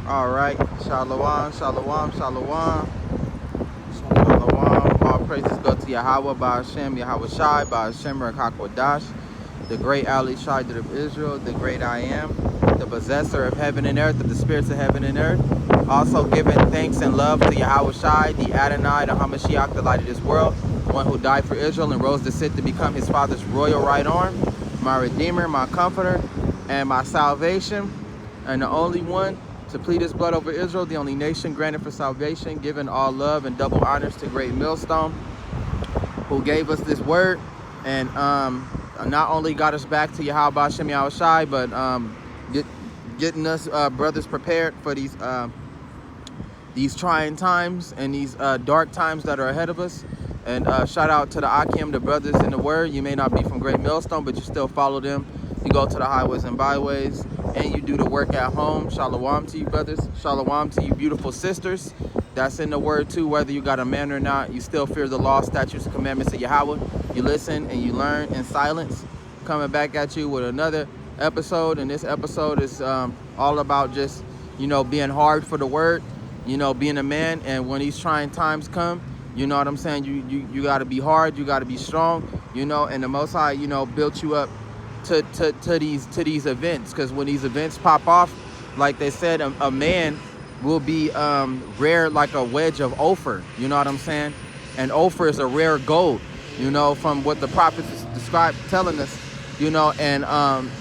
All right. Shalom, shalom, shalom. Shalom. All praises go to Yahweh, by Hashem, Yahweh Shai, by Hashem, Rakakwadash, the great Ali Shaddai of Israel, the great I am, the possessor of heaven and earth, of the spirits of heaven and earth. Also giving thanks and love to Yahweh Shai, the Adonai, the Hamashiach, the light of this world, one who died for Israel and rose to sit to become his father's royal right arm, my Redeemer, my Comforter, and my salvation, and the only one to plead his blood over Israel, the only nation granted for salvation, giving all love and double honors to great Millstone, who gave us this word, and not only got us back to Yahweh Hashem Yahweh Shai, but getting us brothers prepared for these trying times and these dark times that are ahead of us. And shout out to the Akim, the brothers in the word. You may not be from Great Millstone, but you still follow them. You go to the highways and byways, and you do the work at home. Shalom to you, brothers. Shalom to you, beautiful sisters. That's in the word too. Whether you got a man or not, you still fear the law, statutes, and commandments of Yahweh. You listen and you learn in silence. Coming back at you with another episode, and this episode is all about just, being hard for the word, being a man. And when these trying times come, you know what I'm saying, you got to be hard, you got to be strong, and the Most High, built you up to these events, because when these events pop off, like they said, a man will be rare like a wedge of Ophir. You know what I'm saying? And Ophir is a rare gold, from what the prophets describe telling us, and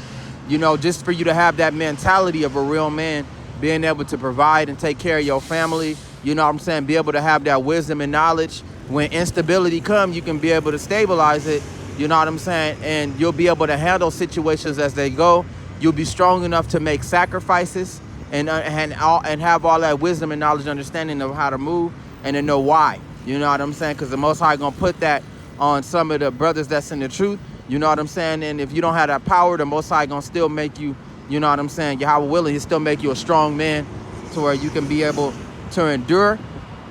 just for you to have that mentality of a real man, being able to provide and take care of your family, you know what I'm saying, be able to have that wisdom and knowledge. When instability comes, you can be able to stabilize it. You know what I'm saying? And you'll be able to handle situations as they go. You'll be strong enough to make sacrifices and have all that wisdom and knowledge and understanding of how to move and to know why. You know what I'm saying? Because the Most High going to put that on some of the brothers that's in the truth. You know what I'm saying? And if you don't have that power, the Most High going to still make you, you know what I'm saying, Yahweh willing, he'll still make you a strong man to where you can be able to endure.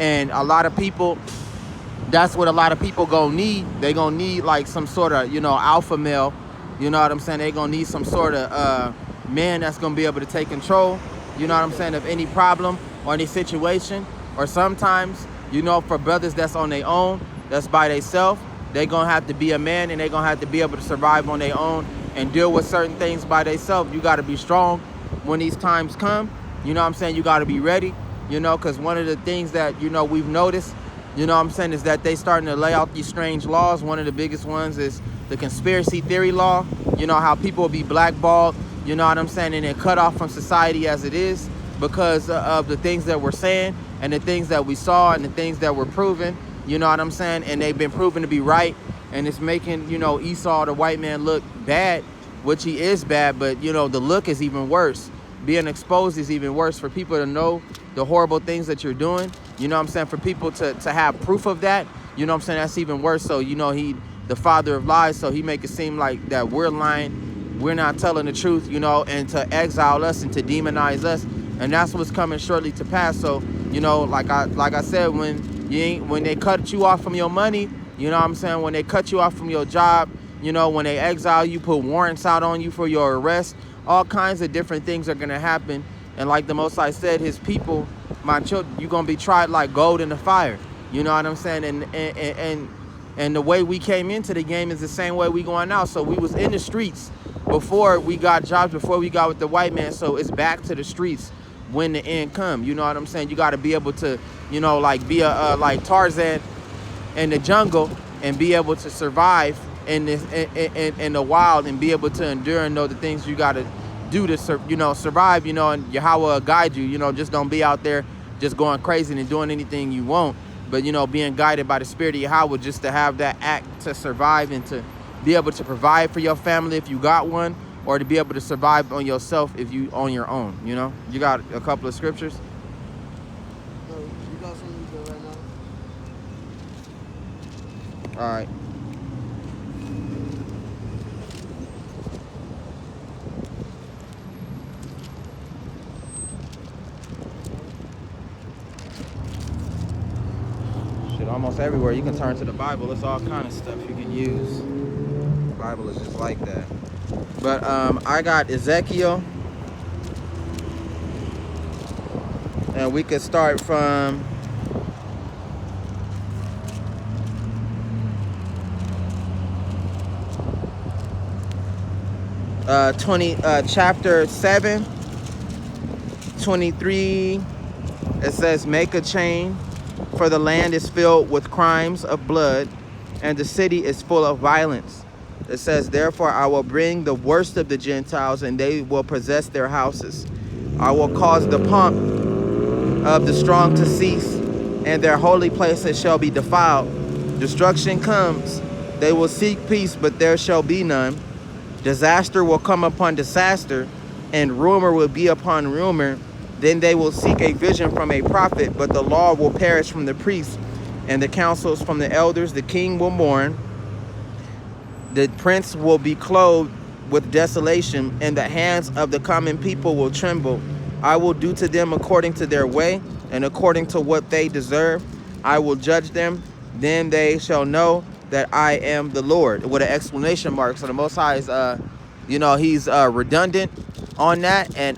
And a lot of people, that's what a lot of people gonna need. They gonna need like some sort of, alpha male. You know what I'm saying? They gonna need some sort of man that's gonna be able to take control, you know what I'm saying, of any problem or any situation. Or sometimes, for brothers that's on their own, that's by themselves, they gonna have to be a man, and they gonna have to be able to survive on their own and deal with certain things by themselves. You gotta be strong when these times come. You know what I'm saying? You gotta be ready, because one of the things that, we've noticed, is that they starting to lay out these strange laws. One of the biggest ones is the conspiracy theory law. How people will be blackballed, you know what I'm saying, and then cut off from society as it is because of the things that we're saying and the things that we saw and the things that were proven, you know what I'm saying, and they've been proven to be right. And it's making, Esau, the white man, look bad, which he is bad, but, the look is even worse. Being exposed is even worse. For people to know the horrible things that you're doing, you know what I'm saying, for people to have proof of that, you know what I'm saying, that's even worse. So, he the father of lies, so he make it seem like that we're lying, we're not telling the truth, and to exile us and to demonize us. And that's what's coming shortly to pass. So, like I said, when they cut you off from your money, you know what I'm saying, when they cut you off from your job, when they exile you, put warrants out on you for your arrest, all kinds of different things are going to happen. And like the Most High said, his people, my children, you're going to be tried like gold in the fire. You know what I'm saying? And the way we came into the game is the same way we going out. So we was in the streets before we got jobs, before we got with the white man. So it's back to the streets when the end come. You know what I'm saying? You got to be able to, like be like Tarzan in the jungle and be able to survive in this in the wild and be able to endure and know the things you got to do to survive, and Yahweh will guide you. Just don't be out there just going crazy and doing anything you want, but being guided by the Spirit of Yahweh, just to have that act to survive and to be able to provide for your family if you got one, or to be able to survive on yourself if you on your own. You got a couple of scriptures. No, you got something to do right now? All right. Almost everywhere you can turn to the Bible. It's all kind of stuff you can use. The Bible is just like that. But I got Ezekiel And we could start from chapter 7, 23. It says, make a chain, for the land is filled with crimes of blood, and the city is full of violence. It says, therefore I will bring the worst of the Gentiles, and they will possess their houses. I will cause the pomp of the strong to cease, and their holy places shall be defiled. Destruction comes. They will seek peace, but there shall be none. Disaster will come upon disaster, and rumor will be upon rumor. Then they will seek a vision from a prophet, but the law will perish from the priests, and the counsels from the elders. The king will mourn. The prince will be clothed with desolation, and the hands of the common people will tremble. I will do to them according to their way, and according to what they deserve. I will judge them. Then they shall know that I am the Lord, with an exclamation mark. So the Most High is, he's redundant on that. And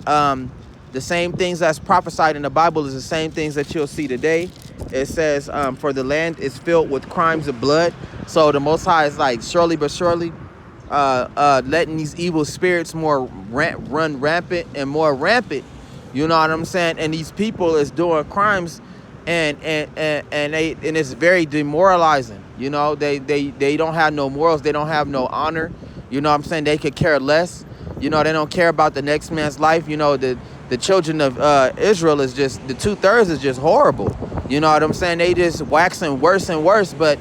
the same things that's prophesied in the Bible is the same things that you'll see today. It says, for the land is filled with crimes of blood. So the Most High is like, surely but surely, letting these evil spirits run rampant and more rampant. You know what I'm saying? And these people is doing crimes, and it's very demoralizing. You know, they don't have no morals. They don't have no honor. You know what I'm saying? They could care less. You know, they don't care about the next man's life. You know, the children of Israel is just, the 2/3 is just horrible. You know what I'm saying? They just waxing worse and worse. But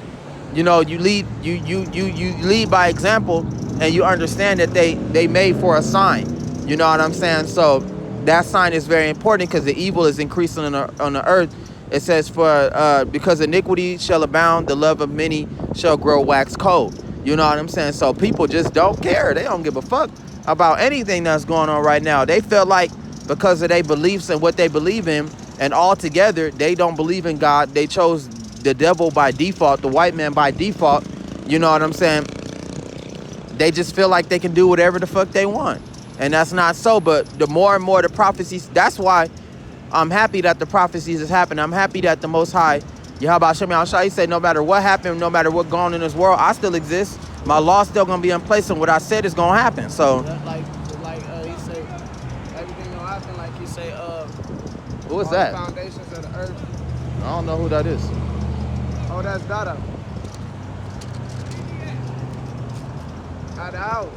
you know, you lead by example, and you understand that they made for a sign. You know what I'm saying? So that sign is very important, because the evil is increasing on the earth. It says, for because iniquity shall abound, the love of many shall grow wax cold. You know what I'm saying? So people just don't care. They don't give a fuck about anything that's going on right now. They feel like, because of their beliefs and what they believe in, and altogether they don't believe in God, they chose the devil by default, the white man by default. You know what I'm saying? They just feel like they can do whatever the fuck they want. And that's not so. But the more and more the prophecies, that's why I'm happy that the prophecies is happening. I'm happy that the Most High, Yahweh Shem Yahushua, he said, no matter what happened, no matter what going on in this world, I still exist. My law's still going to be in place, and what I said is going to happen. So, Like he say, everything gonna happen. Like he say, who is all that? the foundations of the earth. I don't know who that is. Oh, that's Dada. Out the house.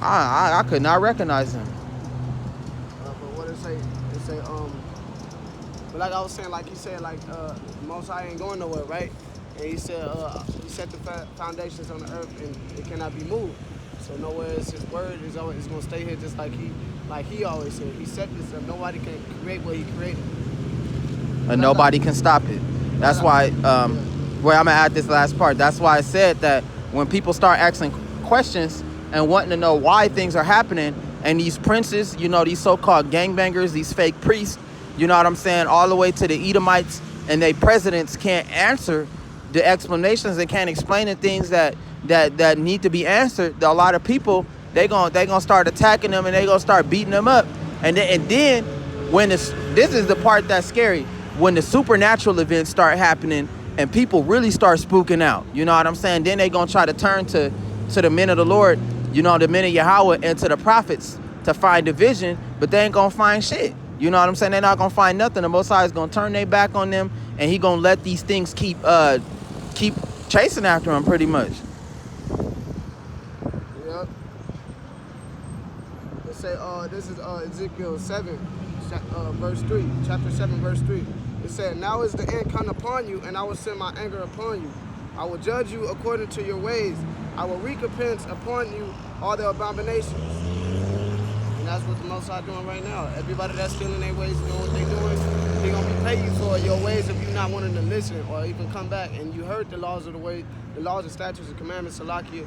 I could not recognize him. But what it say? It say, but like I was saying, like he said, like Most High ain't going nowhere, right? And he said, he set the foundations on the earth, and it cannot be moved. So nowhere is his word is always gonna stay here, just like he always said. He set this up. Nobody can create what he created, And nobody can stop it. That's why, where I'm gonna add this last part. That's why I said that when people start asking questions and wanting to know why things are happening, and these princes, you know, these so-called gangbangers, these fake priests, you know what I'm saying, all the way to the Edomites, and they presidents can't answer the explanations, they can't explain the things that need to be answered. A lot of people, they gonna start attacking them, and they gonna start beating them up. And then when this is the part that's scary, when the supernatural events start happening and people really start spooking out, you know what I'm saying, then they gonna try to turn to the men of the Lord, you know, the men of Yahweh, and to the prophets to find division, but they ain't gonna find shit. You know what I'm saying? They're not gonna find nothing. The Most High is gonna turn their back on them, and he gonna let these things keep chasing after them, pretty much. Yep. It say, this is Ezekiel 7, verse 3, chapter 7, verse 3. It said, now is the end come upon you, and I will send my anger upon you. I will judge you according to your ways. I will recompense upon you all the abominations. And that's what the Most High doing right now. Everybody that's still in their ways doing what they doing, they're gonna be paying you for your ways if you not wanting to listen or even come back. And you heard the laws of the way, the laws and statutes and commandments, Salakia,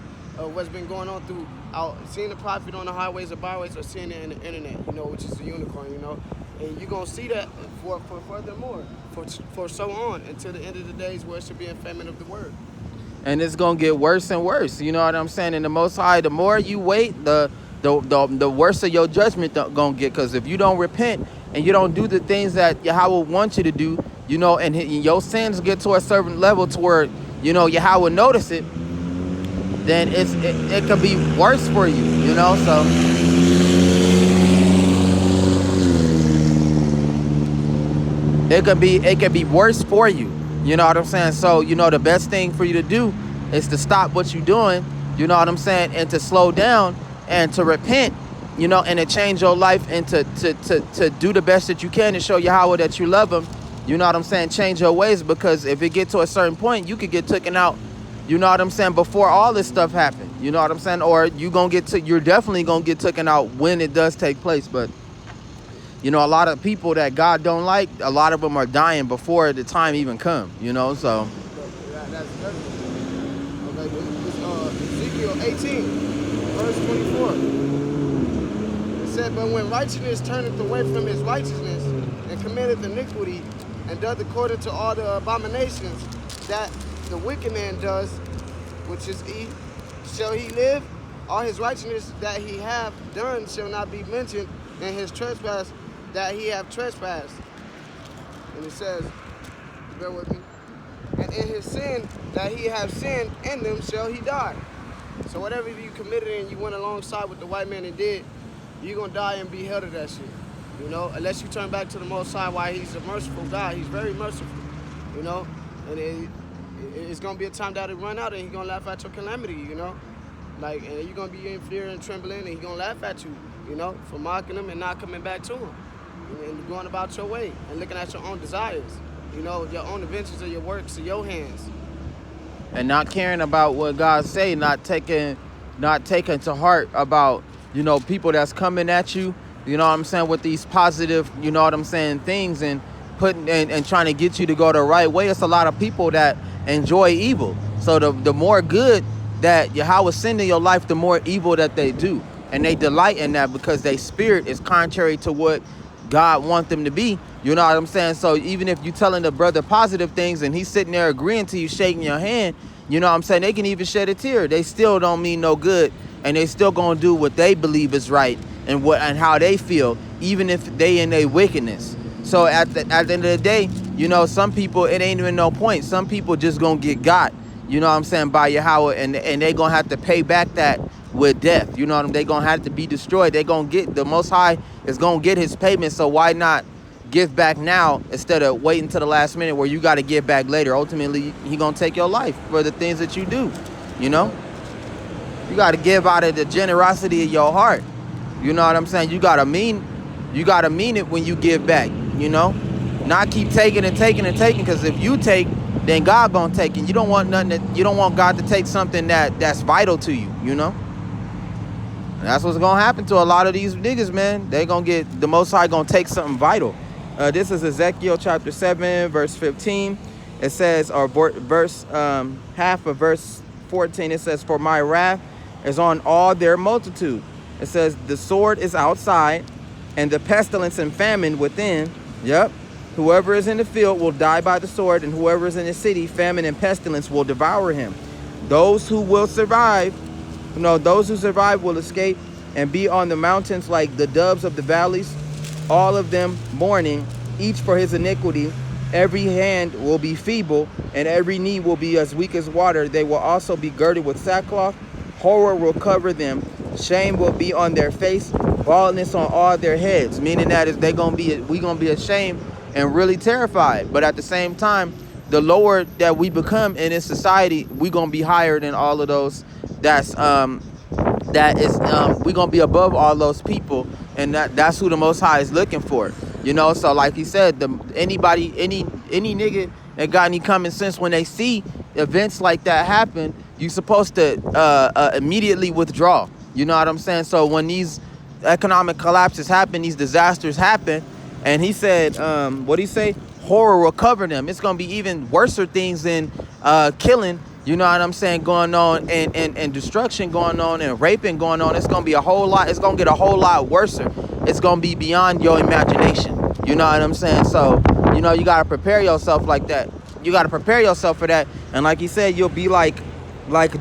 what's been going on throughout seeing the prophet on the highways or byways, or seeing it in the internet, you know, which is the unicorn, you know. And you're gonna see that for furthermore, for so on until the end of the days, where it should be in famine of the word. And it's gonna get worse and worse. You know what I'm saying? And the Most High, the more you wait, the the worse of your judgment gonna get. Because if you don't repent and you don't do the things that Yahweh wants you to do, you know, and your sins get to a certain level to where, you know, Yahweh notice it, then it can be worse for you, you know. So it can be worse for you, you know what I'm saying. So, you know, the best thing for you to do is to stop what you're doing, you know what I'm saying, and to slow down and to repent, you know, and to change your life and to do the best that you can to show Yahweh that you love him, you know what I'm saying. Change your ways, because if it get to a certain point, you could get taken out, you know what I'm saying, before all this stuff happened, you know what I'm saying. Or you're definitely gonna get taken out when it does take place. But you know, a lot of people that God don't like, a lot of them are dying before the time even come, you know. So that's perfect. Okay, it's Ezekiel 18, verse 24. It said, but when righteousness turneth away from his righteousness, and committeth iniquity, and doth according to all the abominations that the wicked man does, which is evil, shall he live? All his righteousness that he have done shall not be mentioned, and his trespass that he have trespassed. And it says, bear with me, and in his sin that he have sinned, in them shall he die. So whatever you committed and you went alongside with the white man and did, you're going to die and be held to that shit. You know, unless you turn back to the Most High, why he's a merciful God. He's very merciful, you know. And it's going to be a time that it run out, and he's going to laugh at your calamity, you know. Like, and you're going to be in fear and trembling, and he's going to laugh at you, you know, for mocking him and not coming back to him. And going about your way and looking at your own desires, you know, your own inventions of your works of your hands. And not caring about what God say, not taking to heart about, you know, people that's coming at you, you know what I'm saying, with these positive, you know what I'm saying, things, and putting and trying to get you to go the right way. It's a lot of people that enjoy evil. So the more good that Yahweh send in your life, the more evil that they do. And they delight in that because their spirit is contrary to what God wants them to be, you know what I'm saying. So even if you telling the brother positive things and he's sitting there agreeing to you, shaking your hand, you know what I'm saying, they can even shed a tear. They still don't mean no good, and they still gonna do what they believe is right and how they feel, even if they in their wickedness. So at the end of the day, you know, some people, it ain't even no point. Some people just gonna get got, you know what I'm saying, by Yahweh, and they gonna have to pay back that with death. You know what I mean? They gonna have to be destroyed. They gonna get, the Most High is gonna get his payment. So why not give back now instead of waiting till the last minute where you got to give back later? Ultimately, he gonna take your life for the things that you do. You know, you got to give out of the generosity of your heart. You know what I'm saying? You gotta mean it when you give back. You know, not keep taking and taking and taking. Because if you take, then God gonna take, and you don't want nothing. You don't want God to take something that's vital to you. You know. And that's what's gonna happen to a lot of these niggas, man. They gonna get, the Most High gonna take something vital. This is Ezekiel chapter 7, verse 15. It says, or verse half of verse 14. It says, "For my wrath is on all their multitude." It says, "The sword is outside, and the pestilence and famine within." Yep. "Whoever is in the field will die by the sword, and whoever is in the city, famine and pestilence will devour him. Those who survive will escape and be on the mountains like the doves of the valleys, all of them mourning, each for his iniquity. Every hand will be feeble, and every knee will be as weak as water. They will also be girded with sackcloth. Horror will cover them. Shame will be on their face, baldness on all their heads." Meaning that is we gonna be ashamed and really terrified. But at the same time, the lower that we become in this society, we gonna be higher than all of those. We gonna be above all those people, and that's who the Most High is looking for. You know, so like he said, any nigga that got any common sense, when they see events like that happen, you supposed to immediately withdraw. You know what I'm saying? So when these economic collapses happen, these disasters happen, and he said, what he say? Horror will cover them. It's gonna be even worse things than killing. You know what I'm saying, going on, and destruction going on, and raping going on. It's gonna be a whole lot. It's gonna get a whole lot worse. It's gonna be beyond your imagination. You know what I'm saying? So, you know, you gotta prepare yourself like that. You gotta prepare yourself for that. And like he said, you'll be like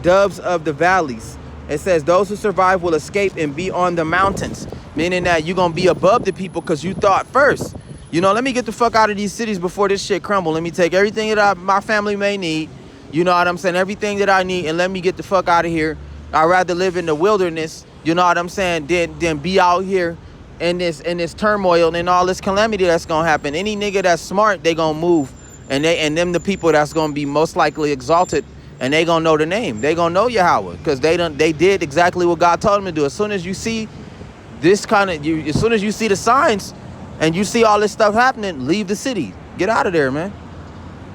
doves of the valleys, It says those who survive will escape and be on the mountains, meaning that you're going to be above the people because you thought first. Let me get the fuck out of these cities before this shit crumble. Let me take everything that my family may need. You know what I'm saying? Everything that I need, and let me get the fuck out of here. I'd rather live in the wilderness, you know what I'm saying, than be out here in this turmoil and all this calamity that's gonna happen. Any nigga that's smart, they gonna move. And them the people that's gonna be most likely exalted, and they gonna know the name. They gonna know Yahweh, because they did exactly what God told them to do. As soon as you see this as soon as you see the signs and you see all this stuff happening, leave the city. Get out of there, man.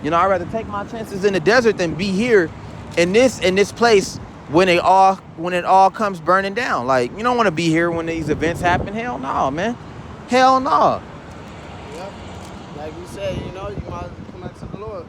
I'd rather take my chances in the desert than be here in this place when it all comes burning down. Like, you don't want to be here when these events happen. Hell no, man. Hell no. Yep. Like we said, you might come back to the Lord.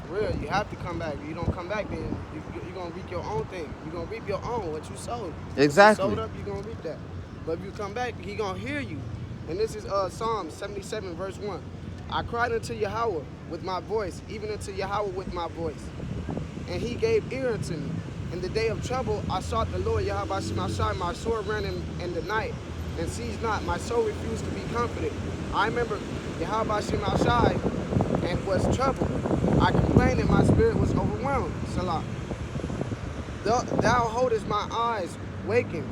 For real, you have to come back. If you don't come back, then you're going to reap your own thing. You're going to reap your own, what you sowed. Exactly. What you sowed up, you're going to reap that. But if you come back, he going to hear you. And this is Psalm 77, verse 1. I cried unto Yahweh with my voice, even unto Yahweh with my voice. And he gave ear unto me. In the day of trouble, I sought the Lord, Yahweh Shemashai. My sword ran in the night, and seized not. My soul refused to be comforted. I remember Yahweh Shemashai, and was troubled. I complained, and my spirit was overwhelmed. Salah. Thou holdest my eyes waking.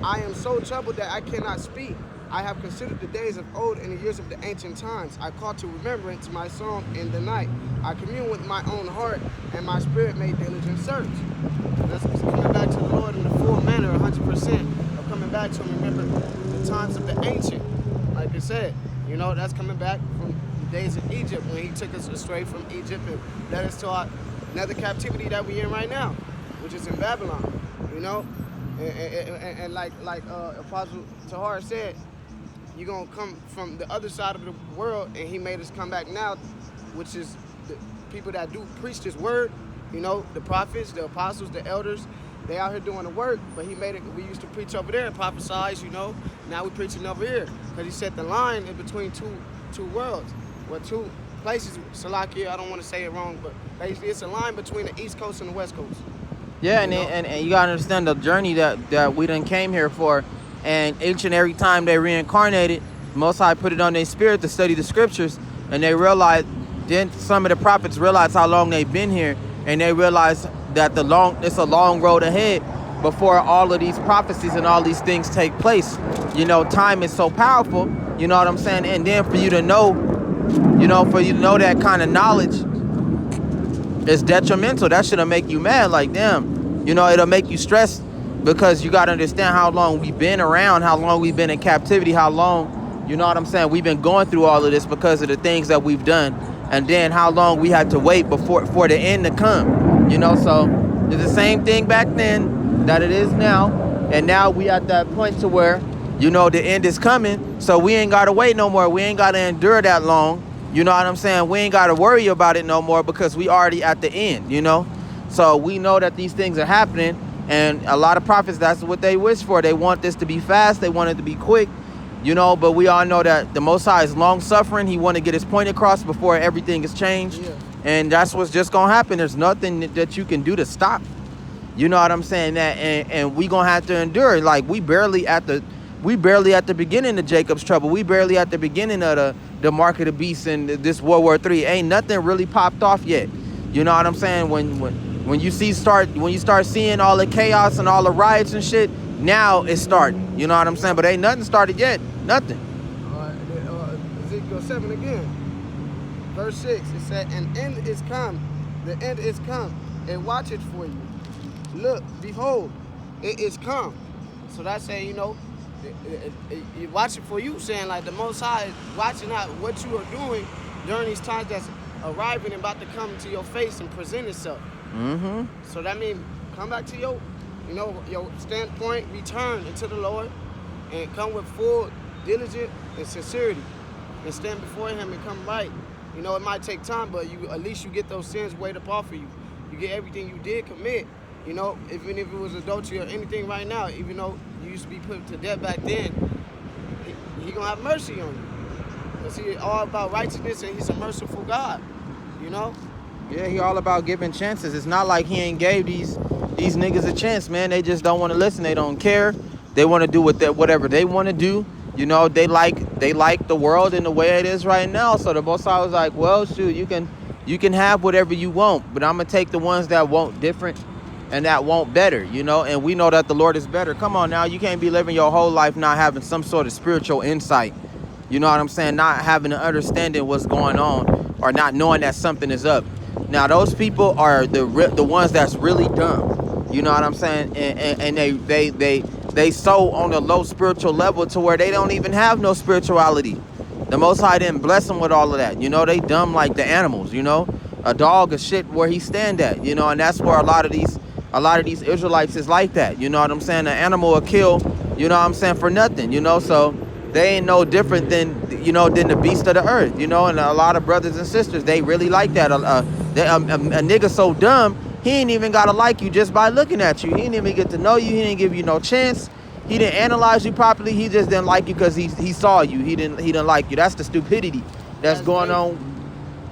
I am so troubled that I cannot speak. I have considered the days of old and the years of the ancient times. I call to remembrance my song in the night. I commune with my own heart, and my spirit made diligent search. That's coming back to the Lord in the full manner, 100%. Of coming back to remember the times of the ancient. Like I said, that's coming back from the days of Egypt, when he took us astray from Egypt and led us to another captivity that we're in right now, which is in Babylon. And like Apostle Tahar said, you're going to come from the other side of the world, and he made us come back now, which is the people that do preach this word, the prophets, the apostles, the elders. They out here doing the work, but he made it. We used to preach over there and prophesize, Now we're preaching over here, because he set the line in between two worlds, or two places. Salakia, I don't want to say it wrong, but basically it's a line between the East Coast and the West Coast. Yeah, and you gotta understand the journey that we done came here for. And each and every time they reincarnated, Most High put it on their spirit to study the scriptures, and they realized, then some of the prophets realized how long they've been here, and they realized that it's a long road ahead before all of these prophecies and all these things take place. Time is so powerful, you know what I'm saying? And then for you to know that kind of knowledge is detrimental. That shit'll make you mad, like, damn, it'll make you stressed. Because you got to understand how long we've been around, how long we've been in captivity, how long, you know what I'm saying, we've been going through all of this because of the things that we've done. And then how long we had to wait for the end to come, So it's the same thing back then that it is now. And now we at that point to where, the end is coming. So we ain't got to wait no more. We ain't got to endure that long. You know what I'm saying? We ain't got to worry about it no more because we already at the end, So we know that these things are happening. And a lot of prophets, that's what they wish for. They want this to be fast. They want it to be quick, but we all know that the Most High is long-suffering. He want to get his point across before everything is changed. Yeah. And that's what's just going to happen. There's nothing that you can do to stop. You know what I'm saying? And we going to have to endure. Like, we barely at the beginning of Jacob's trouble. We barely at the beginning of the mark of the beast and this World War III. Ain't nothing really popped off yet. You know what I'm saying? When you start seeing all the chaos and all the riots and shit, now it's starting. You know what I'm saying? But ain't nothing started yet. Nothing. Ezekiel 7 again. Verse 6, it said, "An end is come. The end is come. And watch it for you. Look, behold, it is come." So that's saying, you watch it for you, saying like the Most High is watching out what you are doing during these times that's arriving and about to come to your face and present itself. Mm-hmm. So that means come back to your standpoint, return into the Lord, and come with full diligence and sincerity, and stand before Him and come right. It might take time, but at least you get those sins weighed up off of you. You get everything you did commit. Even if it was adultery or anything right now, even though you used to be put to death back then, He gonna have mercy on you. Because He's all about righteousness, and He's a merciful God. Yeah, He all about giving chances. It's not like He ain't gave these niggas a chance, man. They just don't want to listen. They don't care. They want to do whatever they want to do. You know, they like the world in the way it is right now. So the Most High was like, well, shoot, you can have whatever you want, but I'm gonna take the ones that want different and that want better, you know. And we know that the Lord is better. Come on now, you can't be living your whole life not having some sort of spiritual insight. You know what I'm saying? Not having an understanding what's going on, or not knowing that something is up. Now those people are the ones that's really dumb. You know what I'm saying? And they so on a low spiritual level to where they don't even have no spirituality. The Most High didn't bless them with all of that. You know, they dumb like the animals. You know, a dog is shit where he stand at. You know, and that's where a lot of these Israelites is like that. You know what I'm saying? An animal will kill. You know what I'm saying, for nothing. You know, so they ain't no different than the beast of the earth. You know, and a lot of brothers and sisters, they really like that. A nigga so dumb, he ain't even gotta like you just by looking at you. He didn't even get to know you. He didn't give you no chance. He didn't analyze you properly. He just didn't like you because he saw you. He didn't like you. That's the stupidity that's going on.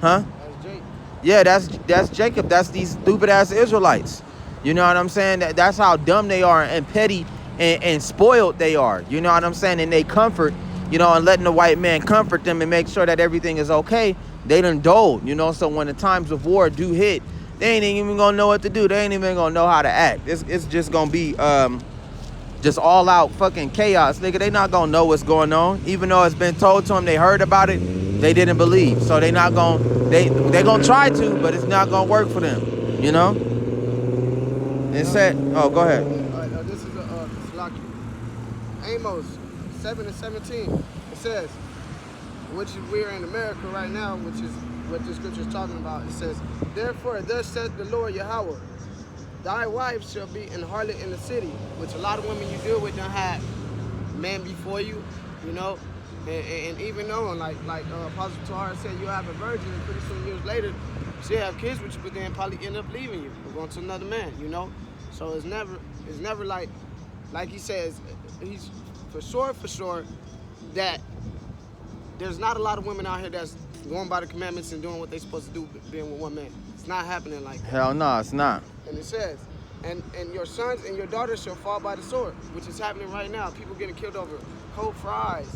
Huh? That's Jake. Yeah, that's Jacob. That's these stupid ass Israelites. You know what I'm saying? That's how dumb they are and petty and spoiled they are. You know what I'm saying? And they comfort, you know, and letting the white man comfort them and make sure that everything is okay. They done dulled, you know. So when the times of war do hit, they ain't even gonna know what to do. They ain't even gonna know how to act. It's just gonna be just all out fucking chaos, nigga. They not gonna know what's going on. Even though it's been told to them, they heard about it, they didn't believe. So they gonna try to, but it's not gonna work for them, you know. It said, oh, go ahead. This is Amos 7:17. It says, which we're in America right now, which is what the scripture is talking about. It says, therefore, thus says the Lord Yahweh, thy wife shall be an harlot in the city, which a lot of women you deal with don't have men before you, you know, and even knowing, like Apostle Tahar said, you'll have a virgin, and pretty soon years later, she'll have kids with you, but then probably end up leaving you or going to another man, you know. So it's never like he says, he's for sure that there's not a lot of women out here that's going by the commandments and doing what they're supposed to do, being with one man. It's not happening like that. Hell no, it's not. And it says, and your sons and your daughters shall fall by the sword, which is happening right now. People getting killed over cold fries,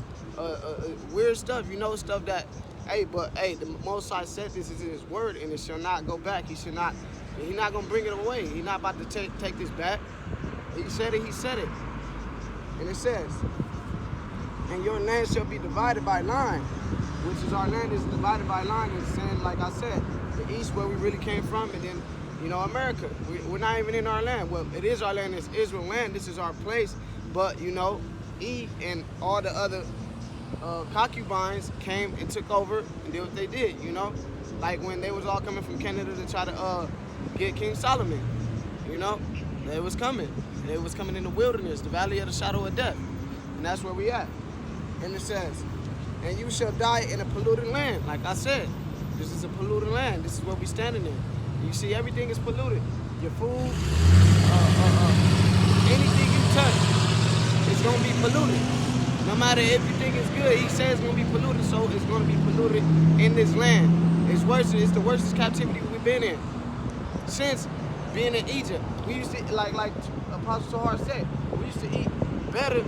weird stuff, you know, stuff that, the Most High said this is in his word, and it shall not go back. He's not gonna bring it away. He's not about to take this back. He said it. And it says, and your land shall be divided by line, which is our land is divided by line. It's saying, like I said, the east where we really came from, and then, you know, America. We're not even in our land. Well, it is our land. It's Israel land. This is our place. But, you know, Eve and all the other concubines came and took over and did what they did, you know? Like when they was all coming from Canada to try to get King Solomon, you know? They was coming. They was coming in the wilderness, the valley of the shadow of death. And that's where we at. And it says, and you shall die in a polluted land. Like I said, this is a polluted land. This is where we standing in. You see, everything is polluted. Your food, anything you touch, it's gonna be polluted. No matter if you think it's good, he says it's gonna be polluted, so it's gonna be polluted in this land. It's worse. It's the worst captivity we've been in since being in Egypt. We used to, like Apostle Tahar said, we used to eat better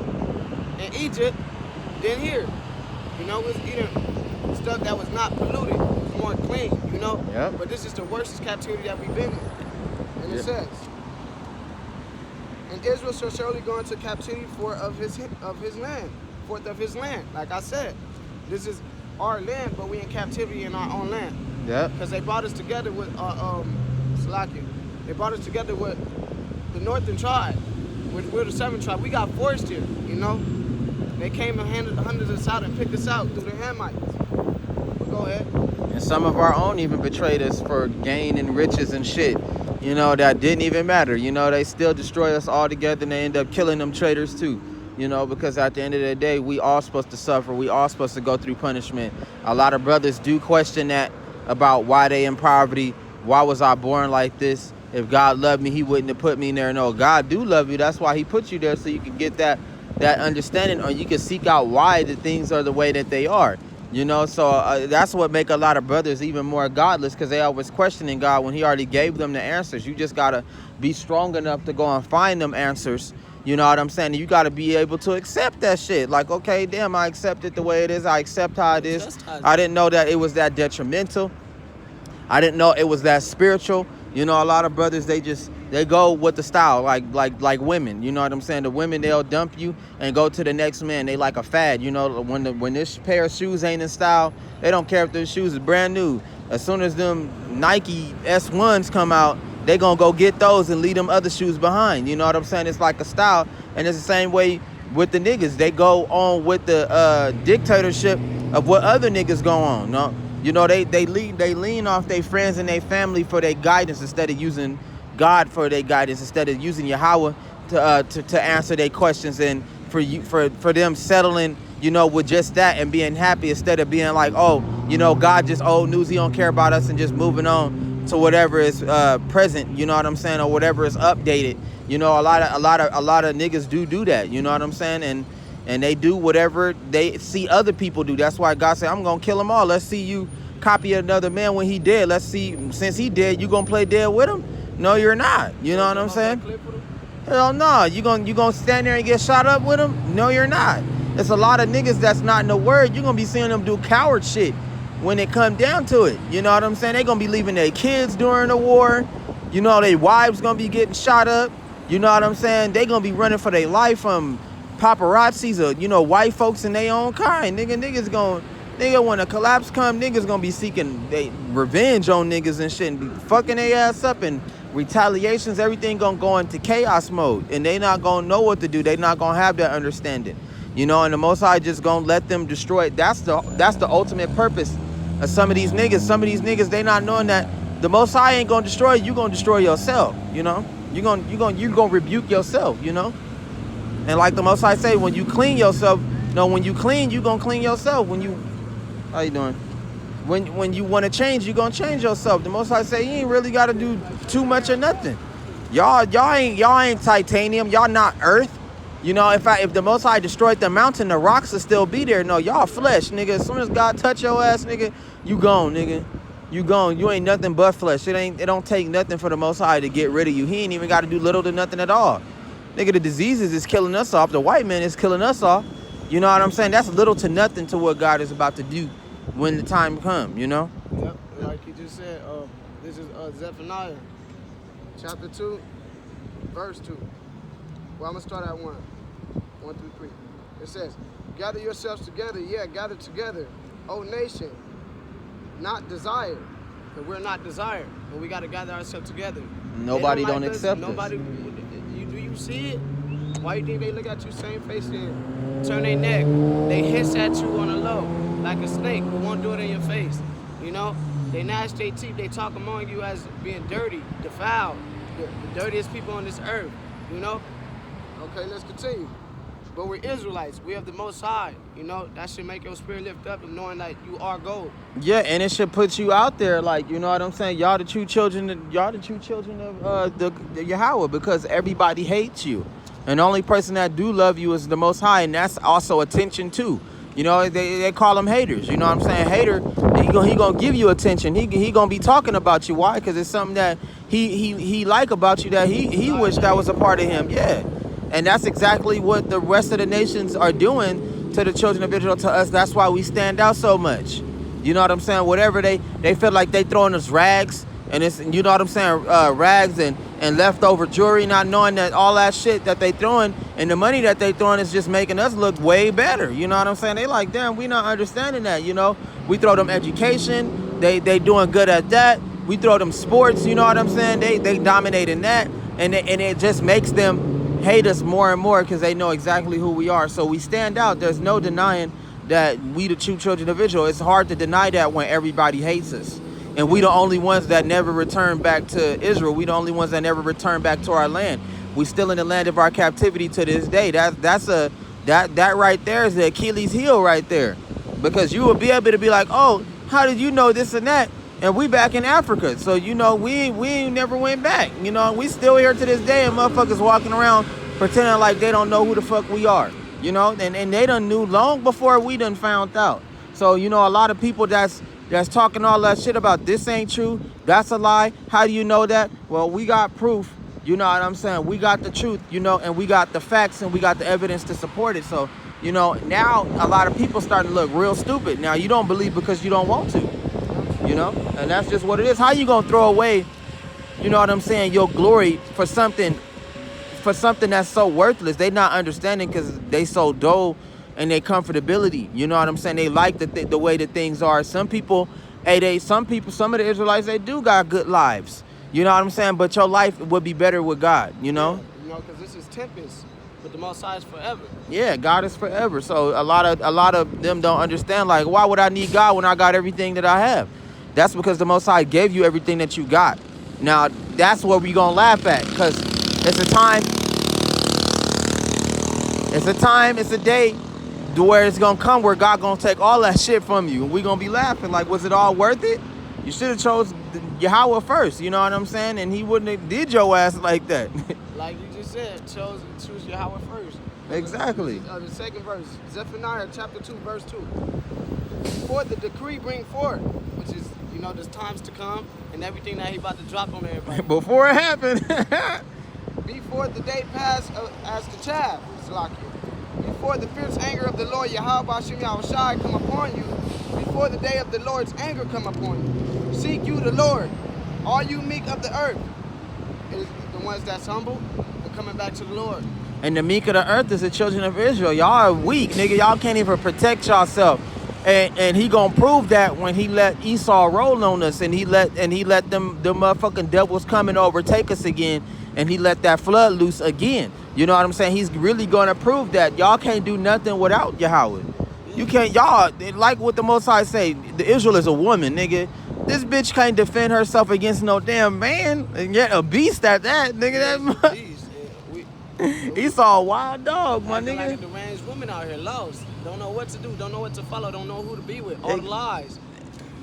in Egypt than here. You know, we was eating stuff that was not polluted, it was more clean, you know? Yep. But this is the worst captivity that we've been in. And it says, and Israel shall surely go into captivity forth of his land. Like I said, this is our land, but we in captivity in our own land. Yeah. Because they brought us together with They brought us together with the northern tribe. We're the southern tribe. We got forced here, you know? They came and hunted us out and picked us out through the Hamites. But go ahead. And some of our own even betrayed us for gain and riches and shit, you know, that didn't even matter. You know, they still destroy us all together, and they end up killing them traitors too. You know, because at the end of the day, we all supposed to suffer. We all supposed to go through punishment. A lot of brothers do question that about why they in poverty. Why was I born like this? If God loved me, he wouldn't have put me in there. No, God do love you. That's why he put you there, so you can get that understanding, or you can seek out why the things are the way that they are. You know, so that's what make a lot of brothers even more godless, because they always questioning God when he already gave them the answers. You just got to be strong enough to go and find them answers. You know what I'm saying? You got to be able to accept that shit. Like, okay, damn, I accept it the way it is. I accept how it is. I didn't know that it was that detrimental. I didn't know it was that spiritual. You know, a lot of brothers, they go with the style, like women. You know what I'm saying? The women, they'll dump you and go to the next man. They like a fad. You know, when this pair of shoes ain't in style, they don't care if the shoes is brand new. As soon as them Nike S1s come out, they gonna go get those and leave them other shoes behind. You know what I'm saying? It's like a style, and it's the same way with the niggas. They go on with the dictatorship of what other niggas go on. No. You know, they lean off their friends and their family for their guidance instead of using God for their guidance, instead of using Yahweh to answer their questions, and for them settling, you know, with just that and being happy, instead of being like, oh, you know, God just old news, he don't care about us, and just moving on to whatever is present, you know what I'm saying, or whatever is updated. You know, a lot of niggas do that, you know what I'm saying, and they do whatever they see other people do. That's why God said, I'm gonna kill them all. Let's see you copy another man when he dead. Let's see, since he dead, you gonna play dead with him? No, you're not. You know what I'm saying? Hell no. You gonna stand there and get shot up with him? No, you're not. There's a lot of niggas that's not in the word. You're gonna be seeing them do coward shit when it come down to it. You know what I'm saying? They gonna be leaving their kids during the war. You know, their wives gonna be getting shot up. You know what I'm saying? They gonna be running for their life from paparazzis, or, you know, white folks in their own kind. Nigga, when a collapse come, niggas gonna be seeking they revenge on niggas and shit, and be fucking their ass up, and retaliations, everything gonna go into chaos mode, and they not gonna know what to do. They not gonna have that understanding, you know. And the Most High just gonna let them destroy it. That's the ultimate purpose of some of these niggas. Some of these niggas, they not knowing that the Most High ain't gonna destroy you. You gonna destroy yourself, you know. You gonna rebuke yourself, you know. And like the Most High say, when you clean yourself, when you clean, you gonna clean yourself. How you doing? When you want to change, you gonna change yourself. The Most High say, you ain't really gotta do too much or nothing. Y'all ain't titanium. Y'all not earth. You know, if the Most High destroyed the mountain, the rocks will still be there. No, y'all flesh, nigga. As soon as God touch your ass, nigga, you gone, nigga. You gone. You ain't nothing but flesh. It don't take nothing for the Most High to get rid of you. He ain't even got to do little to nothing at all. Nigga, the diseases is killing us off. The white man is killing us off. You know what I'm saying? That's little to nothing to what God is about to do when the time comes, you know? Yep, like you just said, this is Zephaniah, chapter 2, verse 2. Well, I'm going to start at 1 through 3. It says, gather yourselves together, gather together, O nation, not desire. But we're not desired, but we got to gather ourselves together. Nobody don't accept us. Nobody, do you see it? Why you think they look at you same face and turn their neck? They hiss at you on the low, like a snake, but won't do it in your face. You know? They gnash their teeth, they talk among you as being dirty, defiled, the dirtiest people on this earth. You know? Okay, let's continue. But we're Israelites. We have the Most High. You know, that should make your spirit lift up and knowing that you are gold. Yeah, and it should put you out there, like, you know what I'm saying? Y'all the true children of the Yahweh, because everybody hates you. And the only person that do love you is the Most High, and that's also attention too. You know, they call them haters. You know what I'm saying? Hater, he gonna give you attention. He gonna be talking about you. Why? Because it's something that he like about you that he wish that was a part of him. Yeah. And that's exactly what the rest of the nations are doing to the children of Israel, to us. That's why we stand out so much. You know what I'm saying? Whatever they feel like they throwing us rags, and it's, you know what I'm saying, rags and leftover jewelry, not knowing that all that shit that they throwing and the money that they throwing is just making us look way better. You know what I'm saying? They like, damn, we not understanding that, you know? We throw them education, they doing good at that. We throw them sports, you know what I'm saying? They dominate in that, and it just makes them hate us more and more because they know exactly who we are. So we stand out. There's no denying that we the true children of Israel. It's hard to deny that when everybody hates us. And we the only ones that never return back to Israel. We the only ones that never return back to our land. We still in the land of our captivity to this day. That right there is the Achilles heel right there. Because you will be able to be like, oh, how did you know this and that? And we back in Africa. So, you know, we ain't never went back. You know, we still here to this day, and motherfuckers walking around pretending like they don't know who the fuck we are. You know, and they done knew long before we done found out. So, you know, a lot of people that's talking all that shit about this ain't true, that's a lie. How do you know that? Well, we got proof. You know what I'm saying? We got the truth, you know, and we got the facts and we got the evidence to support it. So, you know, now a lot of people starting to look real stupid. Now, you don't believe because you don't want to, you know, and that's just what it is. How you gonna throw away, you know what I'm saying, your glory for something that's so worthless? They not understanding because they so dull and their comfortability. You know what I'm saying? They like the way that things are. Some people, some of the Israelites, they do got good lives. You know what I'm saying? But your life would be better with God, you know? Yeah, you know, because this is tempest, but the Most High is forever. Yeah, God is forever. So a lot of them don't understand, like, why would I need God when I got everything that I have? That's because the Most High gave you everything that you got. Now, that's what we gonna laugh at, because it's a day to where it's gonna come where God gonna take all that shit from you, and we gonna be laughing like, was it all worth it? You should have chose Yahweh first, you know what I'm saying? And he wouldn't have did your ass like that. Like you just said, choose Yahweh first. Exactly. The second verse, Zephaniah chapter 2, verse 2. Before the decree bring forth, which is, you know, there's times to come and everything that he about to drop on everybody. Before it happened. Before the day pass as the chaff, Salakia. Before the fierce anger of the Lord Yahweh Bashim Yahushai come upon you, before the day of the Lord's anger come upon you, seek you the Lord, all you meek of the earth. It is the ones that's humble and coming back to the Lord. And the meek of the earth is the children of Israel. Y'all are weak, nigga. Y'all can't even protect yourself. And he gonna prove that when he let Esau roll on us, and he let them motherfucking devils come and overtake us again, and he let that flood loose again. You know what I'm saying? He's really gonna prove that y'all can't do nothing without Yahweh. You can't, y'all, like what the Most High say, the Israel is a woman, nigga. This bitch can't defend herself against no damn man, and yet a beast at that, nigga. That Esau a wild dog, my nigga. Like a deranged woman out here, lost, don't know what to do, don't know what to follow, don't know who to be with, all the lies.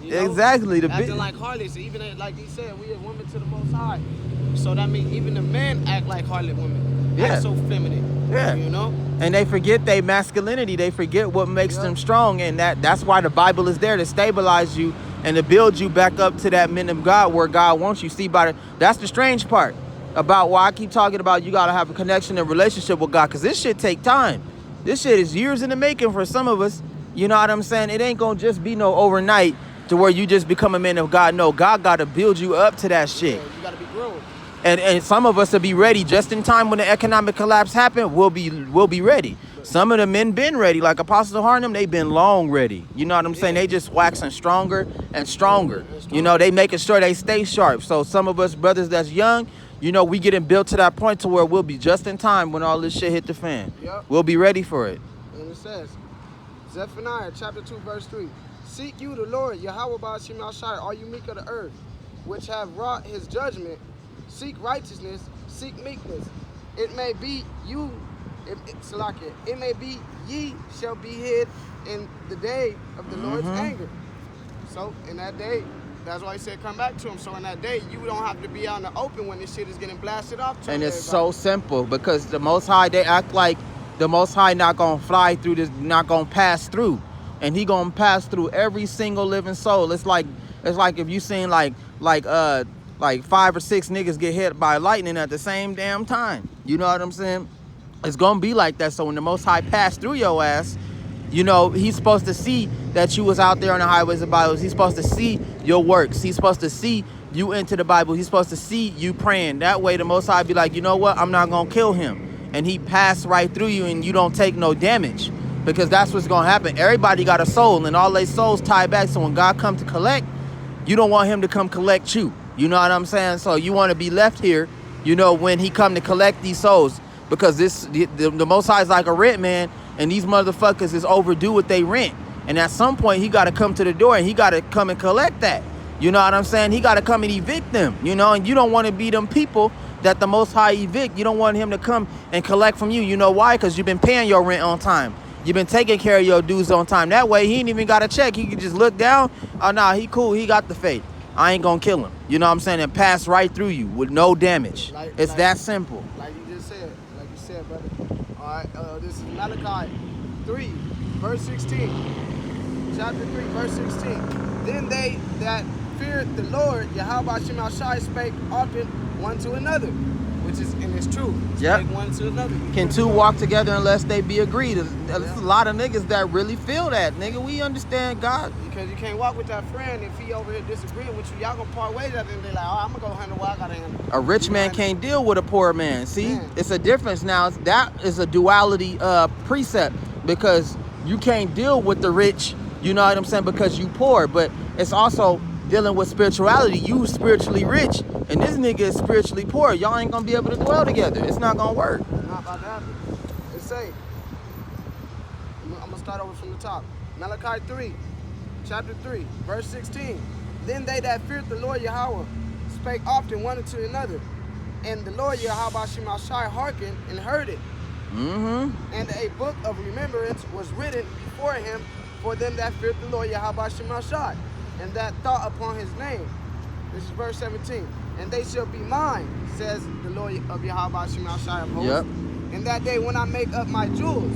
You know? Exactly. Acting like harlots, even like he said, we are women to the Most High. So that means even the men act like harlot women. Yeah. Act so feminine. Yeah. You know? And they forget their masculinity. They forget what makes them strong. And that's why the Bible is there to stabilize you and to build you back up to that men of God where God wants you. See, that's the strange part about why I keep talking about you got to have a connection and relationship with God, because this shit take time. This shit is years in the making for some of us. You know what I'm saying? It ain't going to just be no overnight to where you just become a man of God. No, God got to build you up to that shit. Yeah, you got to be grown. And some of us will be ready just in time when the economic collapse happen. We'll be ready. Some of the men been ready, like Apostle Harnum. They been long ready. You know what I'm saying? They just waxing stronger and stronger. You know, they making sure they stay sharp. So some of us brothers that's young, you know, we getting built to that point to where we'll be just in time when all this shit hit the fan. Yep. We'll be ready for it. And it says, Zephaniah chapter 2, verse 3. Seek you the Lord, Yahweh Ba'ashim Al-Shai, all you meek of the earth, which have wrought his judgment. Seek righteousness, seek meekness. It may be you, Salakia, it may be ye shall be hid in the day of the Lord's anger. So in that day, that's why he said come back to him. So in that day, you don't have to be out in the open when this shit is getting blasted off. And it's so simple, because the Most High, they act like the Most High not gonna fly through this, not gonna pass through. And he gonna pass through every single living soul. It's like if you seen like 5 or 6 niggas get hit by lightning at the same damn time. You know what I'm saying? It's gonna be like that. So when the Most High pass through your ass, you know, he's supposed to see that you was out there on the highways and byways. He's supposed to see your works. He's supposed to see you into the Bible. He's supposed to see you praying. That way the Most High be like, you know what? I'm not gonna kill him. And he passed right through you and you don't take no damage. Because that's what's gonna happen. Everybody got a soul and all their souls tie back. So when God come to collect, you don't want him to come collect you. You know what I'm saying? So you want to be left here, you know, when he come to collect these souls. Because the Most High is like a rent man, and these motherfuckers is overdue with they rent. And at some point, he got to come to the door and he got to come and collect that. You know what I'm saying? He got to come and evict them, you know, and you don't want to be them people that the Most High evict. You don't want him to come and collect from you. You know why? Because you've been paying your rent on time. You've been taking care of your dues on time. That way, he ain't even got to check. He can just look down. Oh, nah, he cool. He got the faith. I ain't going to kill him. You know what I'm saying? And pass right through you with no damage. It's that simple. Like you just said. Like you said, brother. All right. This is Malachi 3, verse 16. chapter 3, verse 16. Then they that feared the Lord, Yahweh Shemashai, spake often one to another, which is, and it's true. Yep. Spake one to another. Can two walk together unless they be agreed? There's a lot of niggas that really feel that, nigga. We understand God. Because you can't walk with that friend if he over here disagreeing with you. Y'all gonna part ways at the end of the day, like, oh, I'm gonna go handle what I gotta handle. A rich man can't deal with a poor man. See, it's a difference now. That is a duality precept, because you can't deal with the rich, you know what I'm saying, because you poor. But it's also dealing with spirituality. You spiritually rich, and this nigga is spiritually poor. Y'all ain't gonna be able to dwell together. It's not gonna work. Not about to happen. It say, I'm gonna start over from the top. Malachi 3, chapter 3, verse 16. Then they that feared the Lord Yahweh spake often one to another, and the Lord Yahweh Shemashai hearkened and heard it. And a book of remembrance was written before him for them that feared the Lord Yahweh Shemashai, and that thought upon his name. This is verse 17. And they shall be mine, says the Lord of Yahweh Shemashai of hosts. Yep. In that day when I make up my jewels,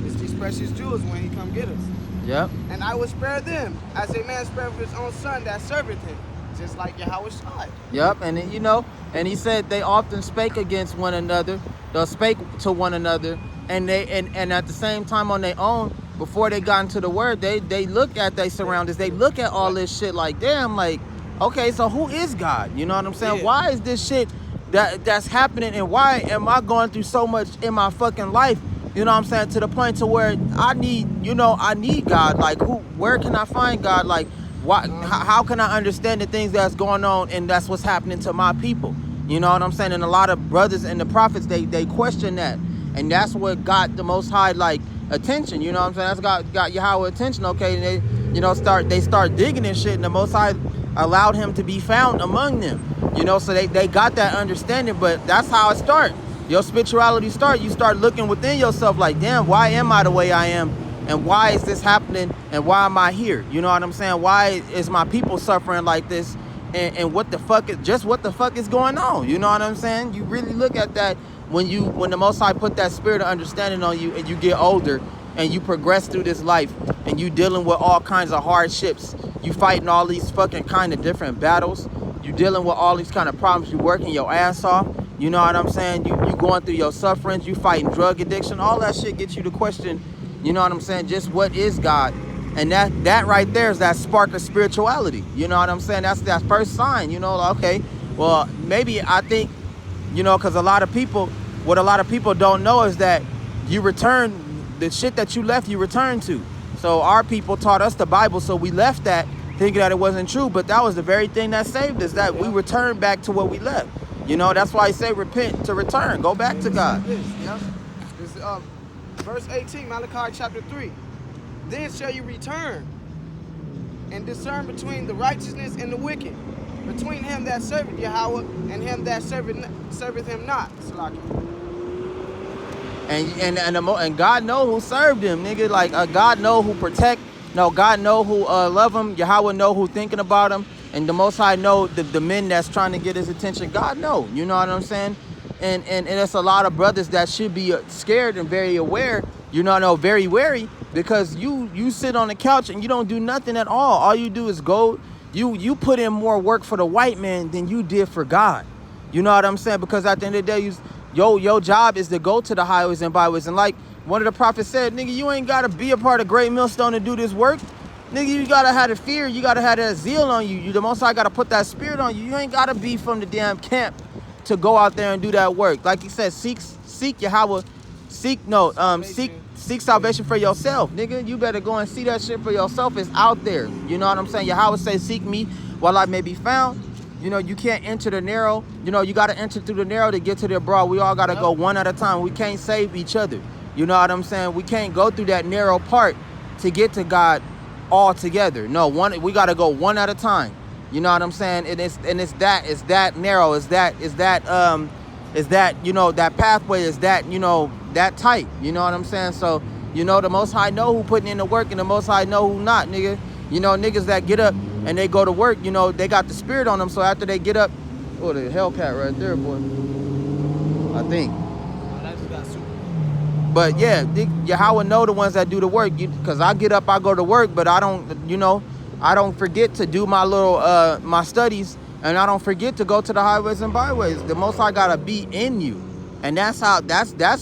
it's these precious jewels when he come get us. Yep. And I will spare them as a man spared for his own son that serveth him, just like Yahweh Shai. Yep. And then, you know, and he said they often spake against one another. They'll spake to one another, and they and at the same time on their own, before they got into the word, they look at their surroundings. They look at all this shit like, damn, like, okay, so who is God? You know what I'm saying? Yeah. Why is this shit that's happening, and why am I going through so much in my fucking life? You know what I'm saying? To the point to where I need God. Like, where can I find God? Like, how can I understand the things that's going on, and that's what's happening to my people? You know what I'm saying? And a lot of brothers and the prophets, they question that. And that's what got the Most High, like, attention. You know what I'm saying? That's got Yahweh attention, okay? And they, you know, start digging and shit, and the Most High allowed him to be found among them. You know, so they got that understanding, but that's how it starts. Your spirituality start. You start looking within yourself like, damn, why am I the way I am? And why is this happening? And why am I here? You know what I'm saying? Why is my people suffering like this? And what the fuck is going on? You know what I'm saying? You really look at that when the Most High put that spirit of understanding on you, and you get older and you progress through this life, and you dealing with all kinds of hardships. You fighting all these fucking kind of different battles. You dealing with all these kind of problems. You working your ass off. You know what I'm saying? You going through your sufferings. You fighting drug addiction. All that shit gets you to question, you know what I'm saying, just what is God? And that right there is that spark of spirituality. You know what I'm saying? That's that first sign. You know, okay, well, maybe I think, you know, because what a lot of people don't know is that you return the shit that you left, you return to. So our people taught us the Bible, so we left that thinking that it wasn't true, but that was the very thing that saved us, that we returned back to what we left. You know, that's why I say repent to return. Go back to God. This verse 18, Malachi chapter 3. Then shall you return and discern between the righteousness and the wicked, between him that serveth Yahweh and him that serveth him not. And God know who served him, nigga. Like, God know who protect. No, God know who love him. Yahweh know who thinking about him. And the Most High know the men that's trying to get his attention. God know. You know what I'm saying? And it's a lot of brothers that should be scared and very aware. You know, very wary, because you sit on the couch and you don't do nothing at all. All you do is go. You put in more work for the white man than you did for God. You know what I'm saying? Because at the end of the day, your job is to go to the highways and byways. And like one of the prophets said, nigga, you ain't got to be a part of Great Millstone to do this work. Nigga, you got to have the fear. You got to have that zeal on you. The Most High got to put that spirit on you. You ain't got to be from the damn camp to go out there and do that work. Like he said, seek Yahweh. Seek salvation for yourself, nigga. You better go and see that shit for yourself. It's out there. You know what I'm saying? Yahweh says, seek me while I may be found. You know, you can't enter the narrow. You know, you got to enter through the narrow to get to the broad. We all got to go one at a time. We can't save each other. You know what I'm saying? We can't go through that narrow part to get to God all together. No, we got to go one at a time. You know what I'm saying? And it's that narrow. Is that you know, that pathway is that, you know, that tight. You know what I'm saying? So, you know, the Most High know who putting in the work, and the Most High know who not, nigga. You know, niggas that get up and they go to work, you know, they got the spirit on them. So after they get up, oh, the Hellcat right there, boy. I think. But yeah, Yahweh know the ones that do the work. Because I get up, I go to work, but I don't, I don't forget to do my little my studies, and I don't forget to go to the highways and byways. The Most High gotta be in you, and that's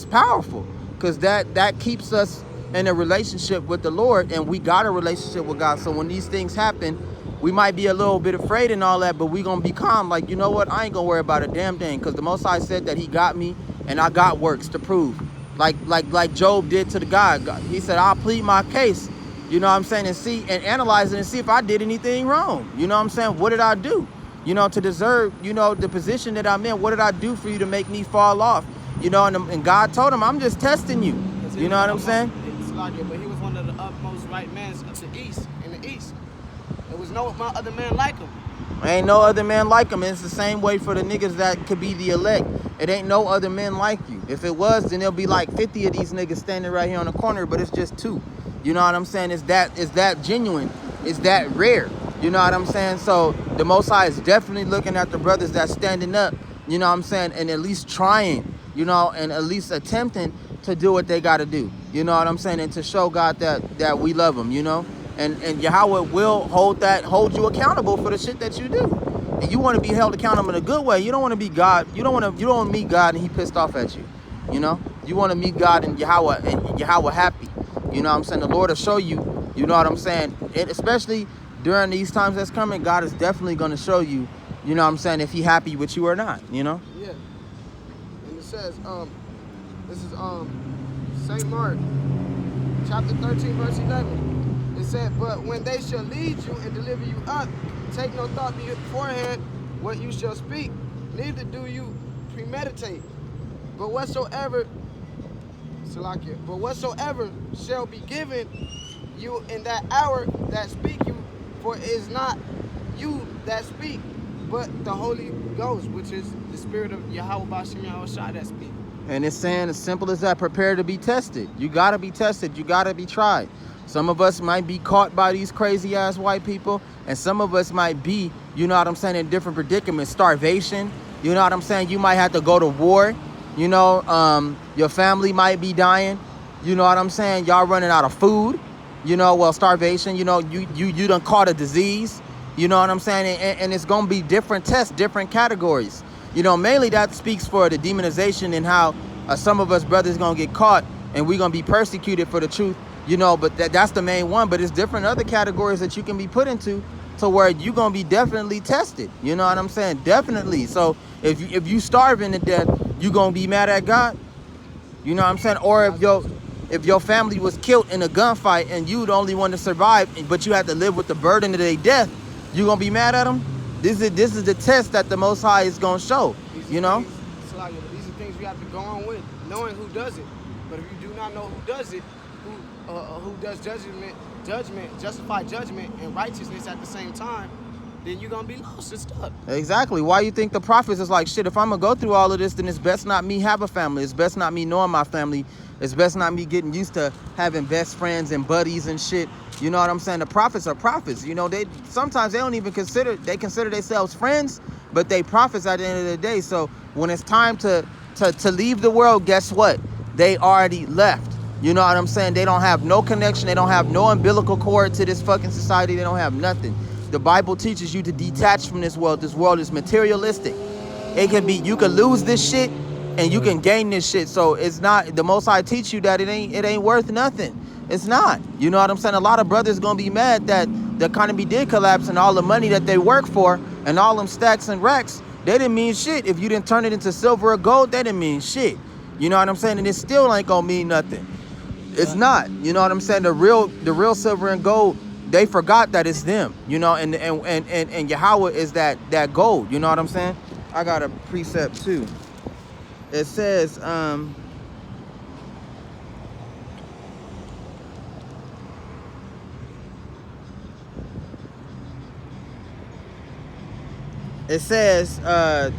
powerful, because that keeps us in a relationship with the Lord, and we got a relationship with God. So when these things happen, we might be a little bit afraid and all that, but we gonna be calm. Like, you know what? I ain't gonna worry about a damn thing, because the Most High said that He got me, and I got works to prove. Like Job did to the God. He said, I'll plead my case, you know what I'm saying, and see and analyze it and see if I did anything wrong. You know what I'm saying? What did I do, to deserve, the position that I'm in? What did I do for you to make me fall off? And God told him, I'm just testing you. You know what I'm saying? But he was one of the utmost right men of the East, in the East. There was no other man like him. Ain't no other man like him. And it's the same way for the niggas that could be the elect. It ain't no other men like you. If it was, then there'll be like 50 of these niggas standing right here on the corner, but it's just 2. You know what I'm saying? It's that genuine. It's that rare. You know what I'm saying? So the Most High is definitely looking at the brothers that's standing up, you know what I'm saying, and at least trying, and at least attempting to do what they got to do. You know what I'm saying? And to show God that we love him, And Yahweh will hold you accountable for the shit that you do. And you want to be held accountable in a good way. You don't want to be God. You don't want to meet God and he pissed off at you. You want to meet God and Yahweh happy. You know what I'm saying? The Lord will show you, you know what I'm saying? And especially during these times that's coming, God is definitely going to show you, you know what I'm saying, if he happy with you or not, Yeah. And it says, this is St. Mark, chapter 13, verse 11. It said, but when they shall lead you and deliver you up, take no thought beforehand what you shall speak, neither do you premeditate. But whatsoever shall be given you in that hour that speak you, for it is not you that speak, but the Holy Ghost, which is the Spirit of Yahweh Bashim Yahushua that speak. And it's saying as simple as that, prepare to be tested. You got to be tested. You got to be tried. Some of us might be caught by these crazy ass white people, and some of us might be, you know what I'm saying, in different predicaments. Starvation, you know what I'm saying? You might have to go to war. Your family might be dying. You know what I'm saying? Y'all running out of food. Starvation. You done caught a disease. You know what I'm saying? And it's gonna be different tests, different categories. Mainly that speaks for the demonization and how some of us brothers gonna get caught and we're gonna be persecuted for the truth. But that's the main one. But it's different other categories that you can be put into, to where you're gonna be definitely tested. You know what I'm saying? Definitely. So if you starving to death, you gonna be mad at God. You know what I'm saying? Or if your family was killed in a gunfight and you the only one to survive, but you had to live with the burden of their death, you gonna be mad at them? This is the test that the Most High is gonna show. These are things you have to go on with, knowing who does it. But if you do not know who does it, who does judgment, justify judgment and righteousness at the same time, then you're gonna be lost and stuck. Exactly. Why you think the prophets is like, shit, if I'm gonna go through all of this, then it's best not me have a family. It's best not me knowing my family. It's best not me getting used to having best friends and buddies and shit. You know what I'm saying? The prophets are prophets. They sometimes they don't even consider themselves friends, but they prophets at the end of the day. So when it's time to leave the world, guess what? They already left. You know what I'm saying? They don't have no connection. They don't have no umbilical cord to this fucking society. They don't have nothing. The Bible teaches you to detach from this world. This world is materialistic. You can lose this shit and you can gain this shit. So it's not, the Most High teach you that it ain't worth nothing. It's not. You know what I'm saying? A lot of brothers gonna be mad that the economy did collapse and all the money that they work for and all them stacks and racks, they didn't mean shit. If you didn't turn it into silver or gold, they didn't mean shit. You know what I'm saying? And it still ain't gonna mean nothing. It's not. You know what I'm saying? The real silver and gold, they forgot that it's them. And Yahweh is that gold. You know what I'm saying? I got a precept too. It says,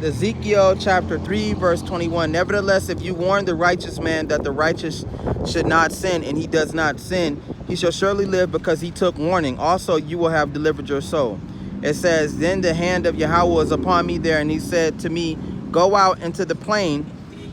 Ezekiel chapter 3, verse 21, nevertheless, if you warn the righteous man that the righteous should not sin, and he does not sin, he shall surely live because he took warning. Also, you will have delivered your soul. It says, then the hand of Yahweh was upon me there, and he said to me, go out into the plain,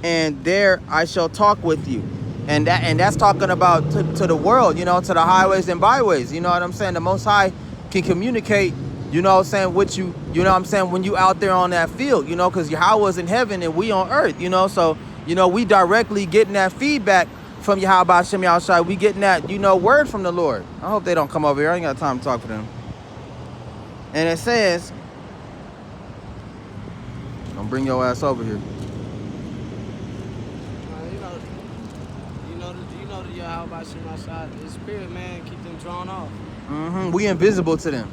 and there I shall talk with you. And that's talking about to the world, you know, to the highways and byways. You know what I'm saying? The Most High can communicate, you know what I'm saying, with you, you know what I'm saying, when you out there on that field, you know, because Yahweh's in heaven and we on earth, you know. So, you know, we directly getting that feedback from Yahweh Hashem Yahushua. We getting that, you know, word from the Lord. I hope they don't come over here. I ain't got time to talk to them. And it says, don't bring your ass over here. You know the Yahweh Hashem outside. The spirit, man, keep them drawn off. We invisible to them.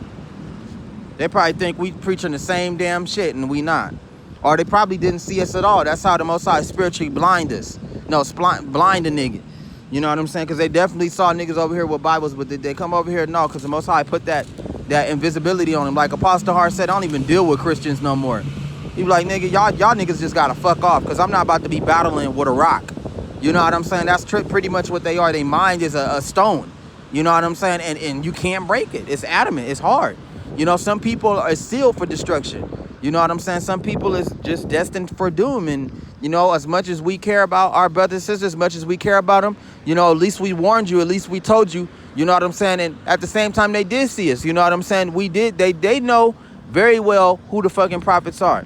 They probably think we preaching the same damn shit and we not. Or they probably didn't see us at all. That's how the Most High spiritually blind us. No, blind a nigga. You know what I'm saying? Because they definitely saw niggas over here with Bibles, but did they come over here? No, because the Most High put that invisibility on them. Like Apostle Hart said, I don't even deal with Christians no more. He be like, nigga, y'all niggas just gotta fuck off, because I'm not about to be battling with a rock. You know what I'm saying? That's pretty much what they are. Their mind is a stone. You know what I'm saying? And you can't break it. It's adamant. It's hard. You know, some people are sealed for destruction. You know what I'm saying? Some people is just destined for doom. And, you know, as much as we care about our brothers and sisters, as much as we care about them, you know, at least we warned you. At least we told you. You know what I'm saying? And at the same time, they did see us. You know what I'm saying? We did. They know very well who the fucking prophets are.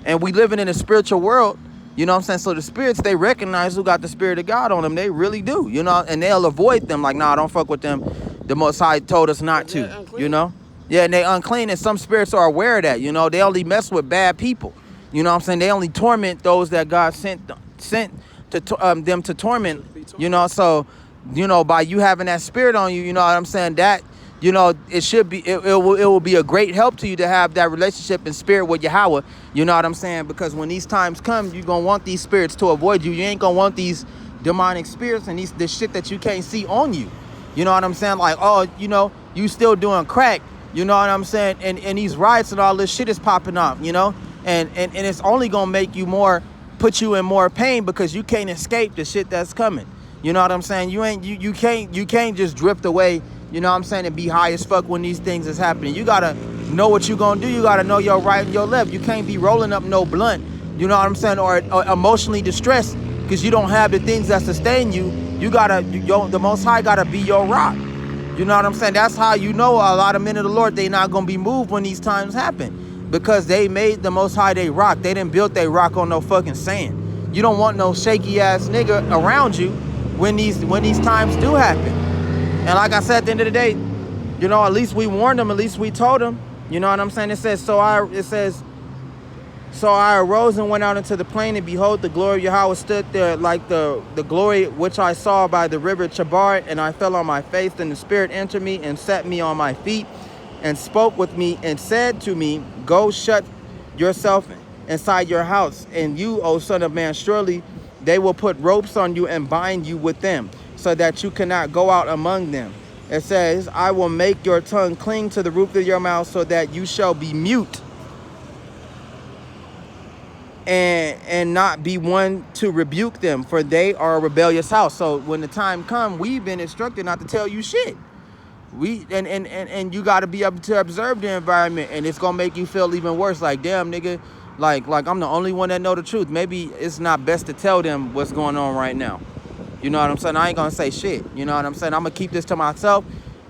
And we living in a spiritual world. You know what I'm saying? So the spirits, they recognize who got the spirit of God on them. They really do, you know, and they'll avoid them. Like, nah, don't fuck with them. The Most High told us not to, you know? Yeah, and they unclean, and some spirits are aware of that, you know? They only mess with bad people. You know what I'm saying? They only torment those that God sent to them to torment, you know? So, you know, by you having that spirit on you, you know what I'm saying? That, you know, it should be, it will be a great help to you to have that relationship and spirit with Yahweh. You know what I'm saying? Because when these times come, you're going to want these spirits to avoid you. You ain't going to want these demonic spirits and this shit that you can't see on you. You know what I'm saying? Like, oh, you know, you still doing crack. You know what I'm saying? And these riots and all this shit is popping off, you know? And it's only going to make you put you in more pain, because you can't escape the shit that's coming. You know what I'm saying? You can't just drift away, you know what I'm saying, and be high as fuck when these things is happening. You gotta know what you gonna do. You gotta know your right and your left. You can't be rolling up no blunt, you know what I'm saying, or emotionally distressed because you don't have the things that sustain you. You gotta, the Most High gotta be your rock. You know what I'm saying? That's how you know a lot of men of the Lord, they not gonna be moved when these times happen, because they made the Most High they rock. They didn't build their rock on no fucking sand. You don't want no shaky ass nigga around you when these times do happen. And like I said, at the end of the day, you know, at least we warned them, at least we told them. You know what I'm saying? It says, so I arose and went out into the plain, and behold, the glory of Yahweh stood there like the glory which I saw by the river Chabar, and I fell on my face, and the Spirit entered me and set me on my feet and spoke with me and said to me, go shut yourself inside your house, and you, O son of man, surely they will put ropes on you and bind you with them, so that you cannot go out among them. It says, I will make your tongue cling to the roof of your mouth, so that you shall be mute and not be one to rebuke them, for they are a rebellious house. So when the time comes, we've been instructed not to tell you shit. And you got to be able to observe the environment, and it's gonna make you feel even worse. Like, damn, nigga, like I'm the only one that know the truth. Maybe it's not best to tell them what's going on right now. You know what I'm saying? I ain't gonna say shit. You know what I'm saying? I'm gonna keep this to myself,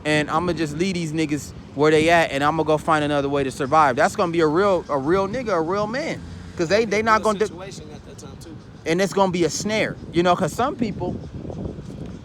and I'm gonna just leave these niggas where they at, and I'm gonna go find another way to survive. That's gonna be a real nigga, a real man, because they not gonna situation at that time too. And it's gonna be a snare, you know, because some people,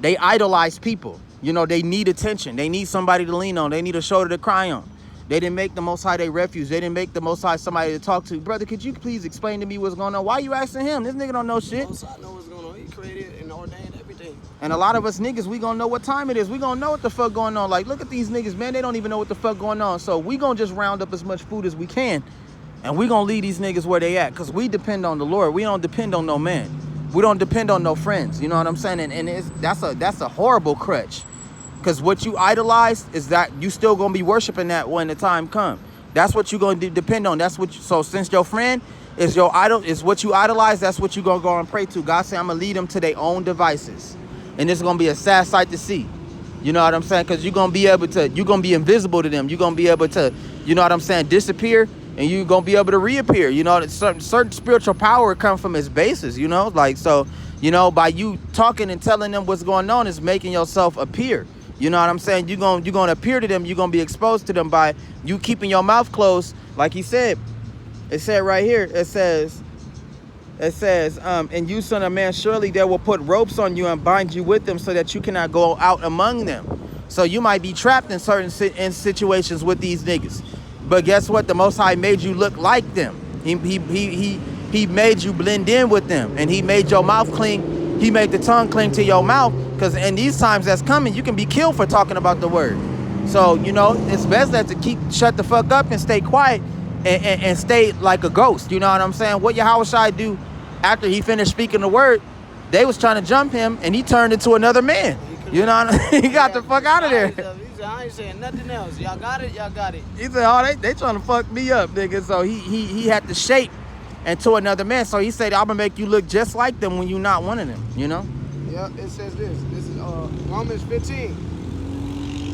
they idolize people. You know, they need attention. They need somebody to lean on. They need a shoulder to cry on. They didn't make the Most High their refuge. They didn't make the Most High somebody to talk to. Brother, could you please explain to me what's going on? Why you asking him? This nigga don't know shit. The Most High know what's going on. He created and ordained everything. And a lot of us niggas, we gonna know what time it is. We gonna know what the fuck going on. Like, look at these niggas, man. They don't even know what the fuck going on. So we gonna just round up as much food as we can, and we gonna leave these niggas where they at, because we depend on the Lord. We don't depend on no man. We don't depend on no friends. You know what I'm saying? And that's a horrible crutch, because what you idolize is that you still gonna be worshiping that when the time comes. That's what you gonna depend on. That's what so since your friend is your idol, is what you idolize, that's what you gonna go and pray to. God said, I'm gonna lead them to their own devices, and it's gonna be a sad sight to see. You know what I'm saying? Because you're gonna be invisible to them. You're gonna be able to, you know what I'm saying, disappear, and you're gonna be able to reappear. You know, certain spiritual power comes from its basis. You know, like, so You know, by you talking and telling them what's going on is making yourself appear. You know what I'm saying? You're gonna appear to them. You're gonna be exposed to them by you keeping your mouth closed, like he said. It said right here. It says, and you, son of man, surely they will put ropes on you and bind you with them so that you cannot go out among them. So you might be trapped in certain situations with these niggas. But guess what? The Most High made you look like them. He made you blend in with them, and he made your mouth cling. He made the tongue cling to your mouth, because in these times that's coming, you can be killed for talking about the word. So, you know, it's best that to shut the fuck up and stay quiet and stay like a ghost. You know what I'm saying? What Yahushua do after he finished speaking the word? They was trying to jump him, and he turned into another man. You know what I mean? He got the fuck out of there. He said, I ain't saying nothing else. Y'all got it? Y'all got it. He said, oh, they trying to fuck me up, nigga. So he had to shape into another man. So he said, I'm gonna make you look just like them when you're not one of them, you know? Yeah, it says this. This is Romans 15,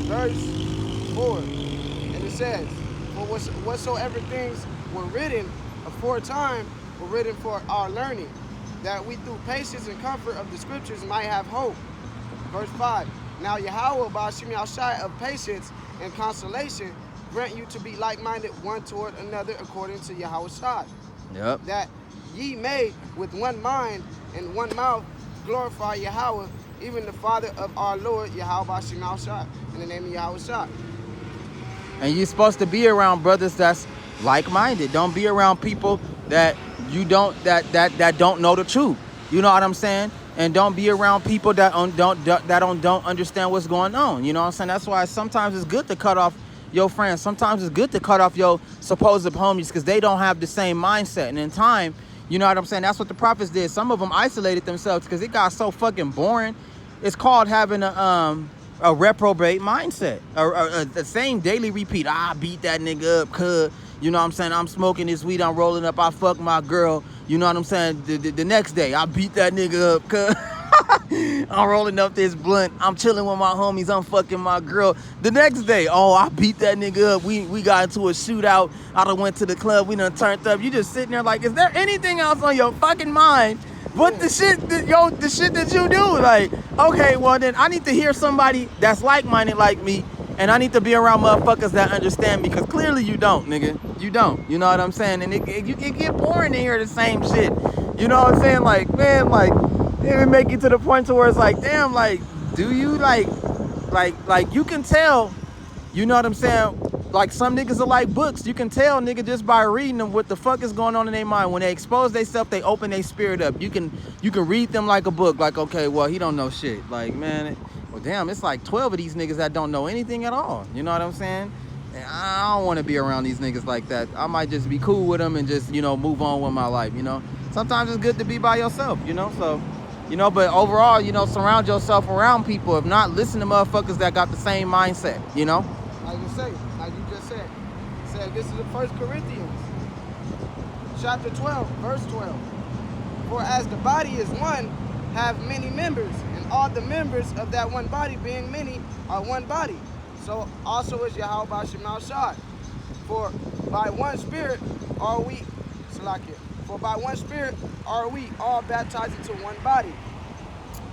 verse 4. And it says, for whatsoever things were written aforetime were written for our learning, that we through patience and comfort of the scriptures might have hope. Verse 5. Now Yahweh, by Hashem Yahushai, of patience and consolation, grant you to be like-minded one toward another according to Yahushai. Yep. That ye may with one mind and one mouth glorify Yahweh, even the Father of our Lord Yahweh Hashem Yahushai, in the name of Yahushai. And you're supposed to be around brothers that's like-minded. Don't be around people that you don't that don't know the truth. You know what I'm saying? And don't be around people that don't understand what's going on. You know what I'm saying? That's why sometimes it's good to cut off your friends. Sometimes it's good to cut off your supposed homies, because they don't have the same mindset. And in time, you know what I'm saying? That's what the prophets did. Some of them isolated themselves because it got so fucking boring. It's called having a reprobate mindset, or the same daily repeat. I beat that nigga up, cuz. You know what I'm saying? I'm smoking this weed, I'm rolling up, I fuck my girl. You know what I'm saying? The next day, I beat that nigga up, cuz. I'm rolling up this blunt, I'm chilling with my homies, I'm fucking my girl. The next day, oh, I beat that nigga up. We got into a shootout. I done went to the club, we done turned up. You just sitting there like, is there anything else on your fucking mind but the shit that you do? Like, okay, well then I need to hear somebody that's like-minded like me. And I need to be around motherfuckers that understand me, because clearly you don't, nigga. You don't. You know what I'm saying? And it get boring to hear the same shit. You know what I'm saying? Like, man, like, it would make you to the point to where it's like, damn, like, do you, like, you can tell, you know what I'm saying? Like, some niggas are like books. You can tell, nigga, just by reading them what the fuck is going on in their mind. When they expose themselves, they open their spirit up. You can read them like a book. Like, okay, well, he don't know shit. Like, man, well, damn, it's like 12 of these niggas that don't know anything at all. You know what I'm saying? And I don't want to be around these niggas like that. I might just be cool with them and just, you know, move on with my life, you know? Sometimes it's good to be by yourself, you know? So, you know, but overall, you know, surround yourself around people. If not, listen to motherfuckers that got the same mindset, you know? Like you just said. It said, this is the 1 Corinthians, chapter 12, verse 12. For as the body is one, have many members, and all the members of that one body, being many, are one body. So also is Yahweh Shema Shad. For by one Spirit are we, Salakia. For by one Spirit are we all baptized into one body.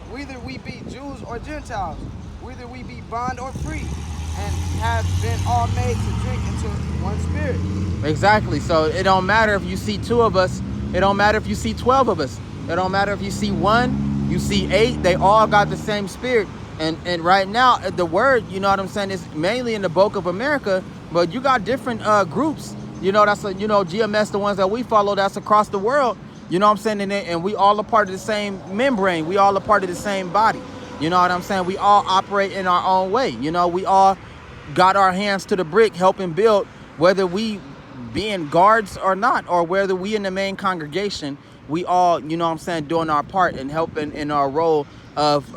Whether we be Jews or Gentiles, whether we be bond or free, and have been all made to drink into one Spirit. Exactly. So it don't matter if you see 2 of us. It don't matter if you see 12 of us. It don't matter if you see 1, you see 8. They all got the same spirit. And right now, the word, you know what I'm saying, is mainly in the bulk of America. But you got different groups. You know, that's GMS, the ones that we follow, that's across the world. You know what I'm saying? And we all a part of the same membrane. We all a part of the same body. You know what I'm saying? We all operate in our own way. You know, we all got our hands to the brick helping build, whether we being guards or not, or whether we in the main congregation, we all, you know what I'm saying, doing our part and helping in our role of,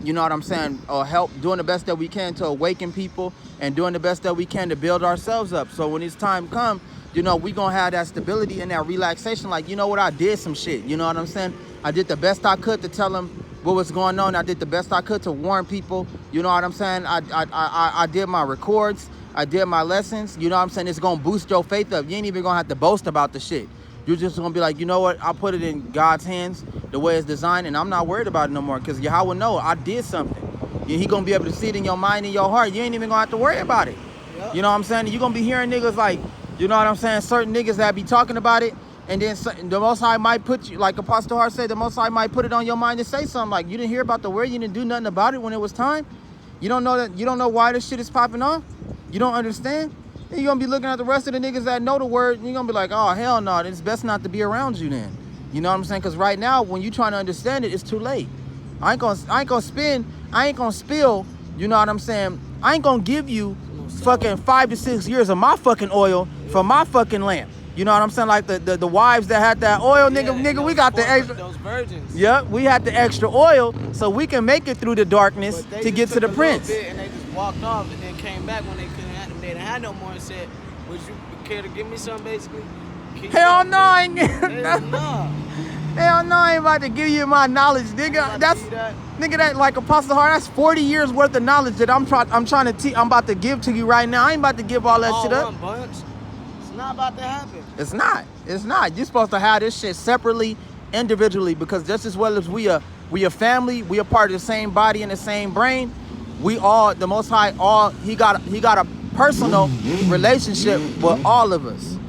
you know what I'm saying, or help doing the best that we can to awaken people and doing the best that we can to build ourselves up. So when it's time come, you know, we gonna have that stability and that relaxation. Like, you know what, I did some shit. You know what I'm saying? I did the best I could to tell them what was going on. I did the best I could to warn people. You know what I'm saying? I did my records. I did my lessons. You know what I'm saying? It's gonna boost your faith up. You ain't even gonna have to boast about the shit. You're just gonna be like, you know what? I'll put it in God's hands. the way it's designed, and I'm not worried about it no more, because Yahweh know I did something. He gonna be able to see it in your mind and your heart. You ain't even gonna have to worry about it. Yep. You know what I'm saying? You're gonna be hearing niggas like, you know what I'm saying, certain niggas that be talking about it, and then the Most High might put you, like Apostle Hart said, the Most High might put it on your mind to say something like, you didn't hear about the word, you didn't do nothing about it when it was time. You don't know that, you don't know why this shit is popping off. You don't understand. Then you're gonna be looking at the rest of the niggas that know the word, and you're gonna be like, oh hell no, it's best not to be around you then. You know what I'm saying? Because right now, when you're trying to understand it, it's too late. I ain't gonna spill, you know what I'm saying? I ain't gonna give you fucking 5 to 6 years of my fucking oil for my fucking lamp. You know what I'm saying? Like the wives that had that oil, nigga, we got the extra. Those virgins. Yep, we had the extra oil so we can make it through the darkness to get to the prince. And they just walked off and then came back when they didn't have no more and said, would you care to give me some, basically? Hell no, I ain't. No. Hell no, I ain't about to give you my knowledge, nigga. Nigga, that like Apostle Hart, that's 40 years worth of knowledge that I'm trying to teach. I'm about to give to you right now. I ain't about to give all that shit up. It's not about to happen. It's not. You're supposed to have this shit separately, individually, because just as well as we a family, we are part of the same body and the same brain. We all, the Most High, he got a personal relationship with all of us.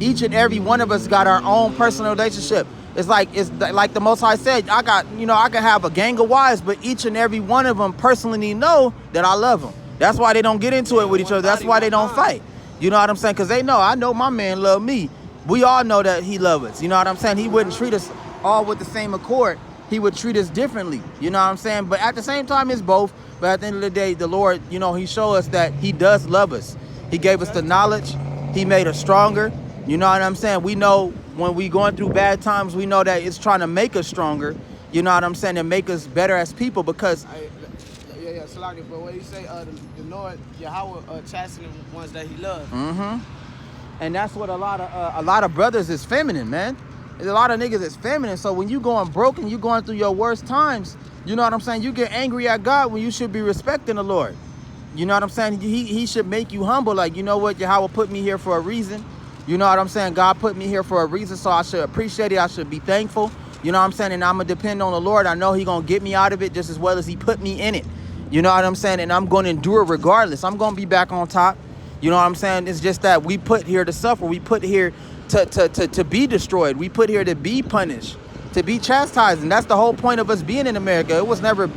Each and every one of us got our own personal relationship. It's like the Most High said, I can have a gang of wives, but each and every one of them personally know that I love them. That's why they don't get into it with each other. That's why they don't fight. You know what I'm saying? Because they know, I know my man love me. We all know that he loves us. You know what I'm saying? He wouldn't treat us all with the same accord. He would treat us differently. You know what I'm saying? But at the same time, it's both. But at the end of the day, the Lord, he showed us that he does love us. He gave us the knowledge. He made us stronger. You know what I'm saying? We know when we going through bad times, we know that it's trying to make us stronger. You know what I'm saying? And make us better as people, because... Yeah, Salaki, but what he say, the Lord, Yahweh, chastening the ones that he loves. Mm-hmm. And that's what a lot of brothers is feminine, man. There's a lot of niggas that's feminine. So when you going broke and you going through your worst times, you know what I'm saying? You get angry at God when you should be respecting the Lord. You know what I'm saying? He should make you humble. Like, you know what? Yahweh put me here for a reason. You know what I'm saying? God put me here for a reason, so I should appreciate it. I should be thankful. You know what I'm saying? And I'm going to depend on the Lord. I know he going to get me out of it just as well as he put me in it. You know what I'm saying? And I'm going to endure regardless. I'm going to be back on top. You know what I'm saying? It's just that we put here to suffer. We put here to be destroyed. We put here to be punished, to be chastised. And that's the whole point of us being in America. It was never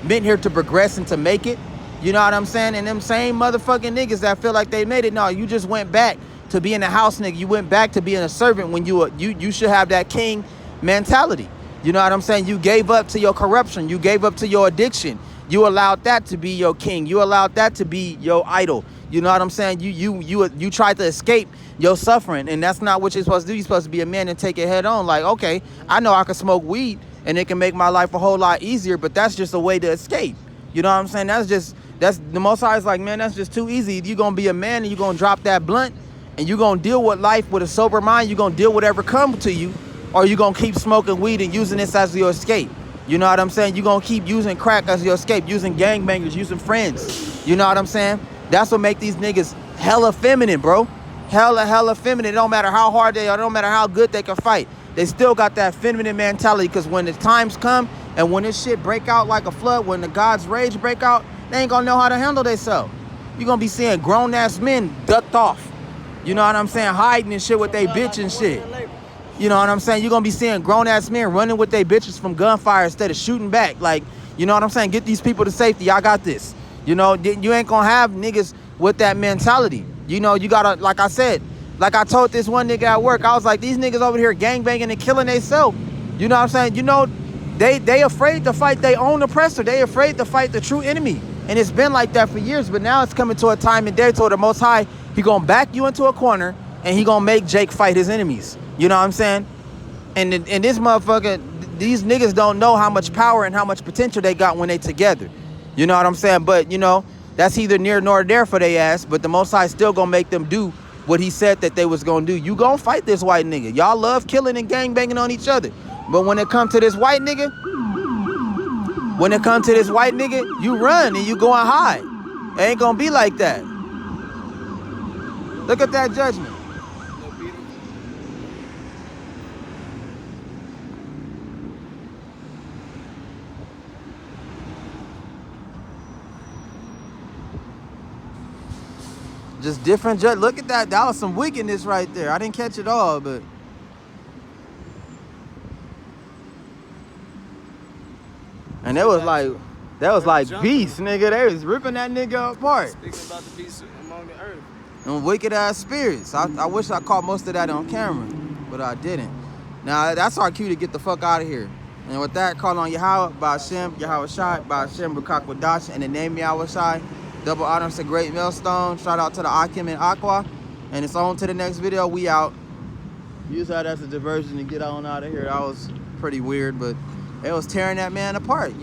meant here to progress and to make it. You know what I'm saying? And them same motherfucking niggas that feel like they made it, no, you just went back to being a house nigga. You went back to being a servant when you should have that king mentality. You know what I'm saying? You gave up to your corruption. You gave up to your addiction. You allowed that to be your king. You allowed that to be your idol. You know what I'm saying? You tried to escape your suffering, and that's not what you're supposed to do. You're supposed to be a man and take it head on. Like, okay, I know I can smoke weed and it can make my life a whole lot easier, but that's just a way to escape. You know what I'm saying? That's the Most High is like, man, that's just too easy. You're gonna be a man and you're gonna drop that blunt and you're gonna deal with life with a sober mind. You're gonna deal with whatever comes to you, or you're gonna keep smoking weed and using this as your escape. You know what I'm saying? You're going to keep using crack as your escape, using gangbangers, using friends. You know what I'm saying? That's what make these niggas hella feminine, bro. Hella feminine. It don't matter how hard they are. It don't matter how good they can fight. They still got that feminine mentality, because when the times come and when this shit break out like a flood, when the God's rage break out, they ain't going to know how to handle themselves. You're going to be seeing grown-ass men ducked off. You know what I'm saying? Hiding and shit with they bitch and shit. You know what I'm saying? You're going to be seeing grown-ass men running with their bitches from gunfire instead of shooting back. Like, you know what I'm saying? Get these people to safety. I got this. You know, you ain't going to have niggas with that mentality. You know, you got to, like I said, like I told this one nigga at work, I was like, these niggas over here gangbanging and killing themselves. You know what I'm saying? You know, they afraid to fight their own oppressor. They afraid to fight the true enemy. And it's been like that for years, but now it's coming to a time and day to the Most High, he going to back you into a corner and he going to make Jake fight his enemies. You know what I'm saying? And this motherfucker, these niggas don't know how much power and how much potential they got when they together. You know what I'm saying? But, you know, that's either near nor there for they ass, but the Most High still gonna make them do what he said that they was gonna do. You gonna fight this white nigga. Y'all love killing and gangbanging on each other. But when it comes to this white nigga, you run and you go and hide. It ain't gonna be like that. Look at that judgment. Just different judge. Look at that. That was some wickedness right there. I didn't catch it all, but. And that was like beast, nigga. They was ripping that nigga apart. Speaking about the beast among the earth. And wicked ass spirits. I wish I caught most of that on camera, but I didn't. Now that's our cue to get the fuck out of here. And with that, call on Yahweh, Ba'Shem, Yahweh Shai, Ba'Shem, B'Kakwadash, and the name Yahweh Shai. Double honors to Great Millstone. Shout out to the Akim and Aqua. And it's on to the next video. We out. Use that as a diversion to get on out of here. That was pretty weird, but it was tearing that man apart.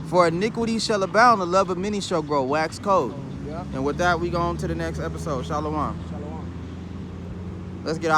For iniquity shall abound, the love of many shall grow. Wax code. Yeah. And with that, we go on to the next episode. Shalom. Shalom. Let's get out.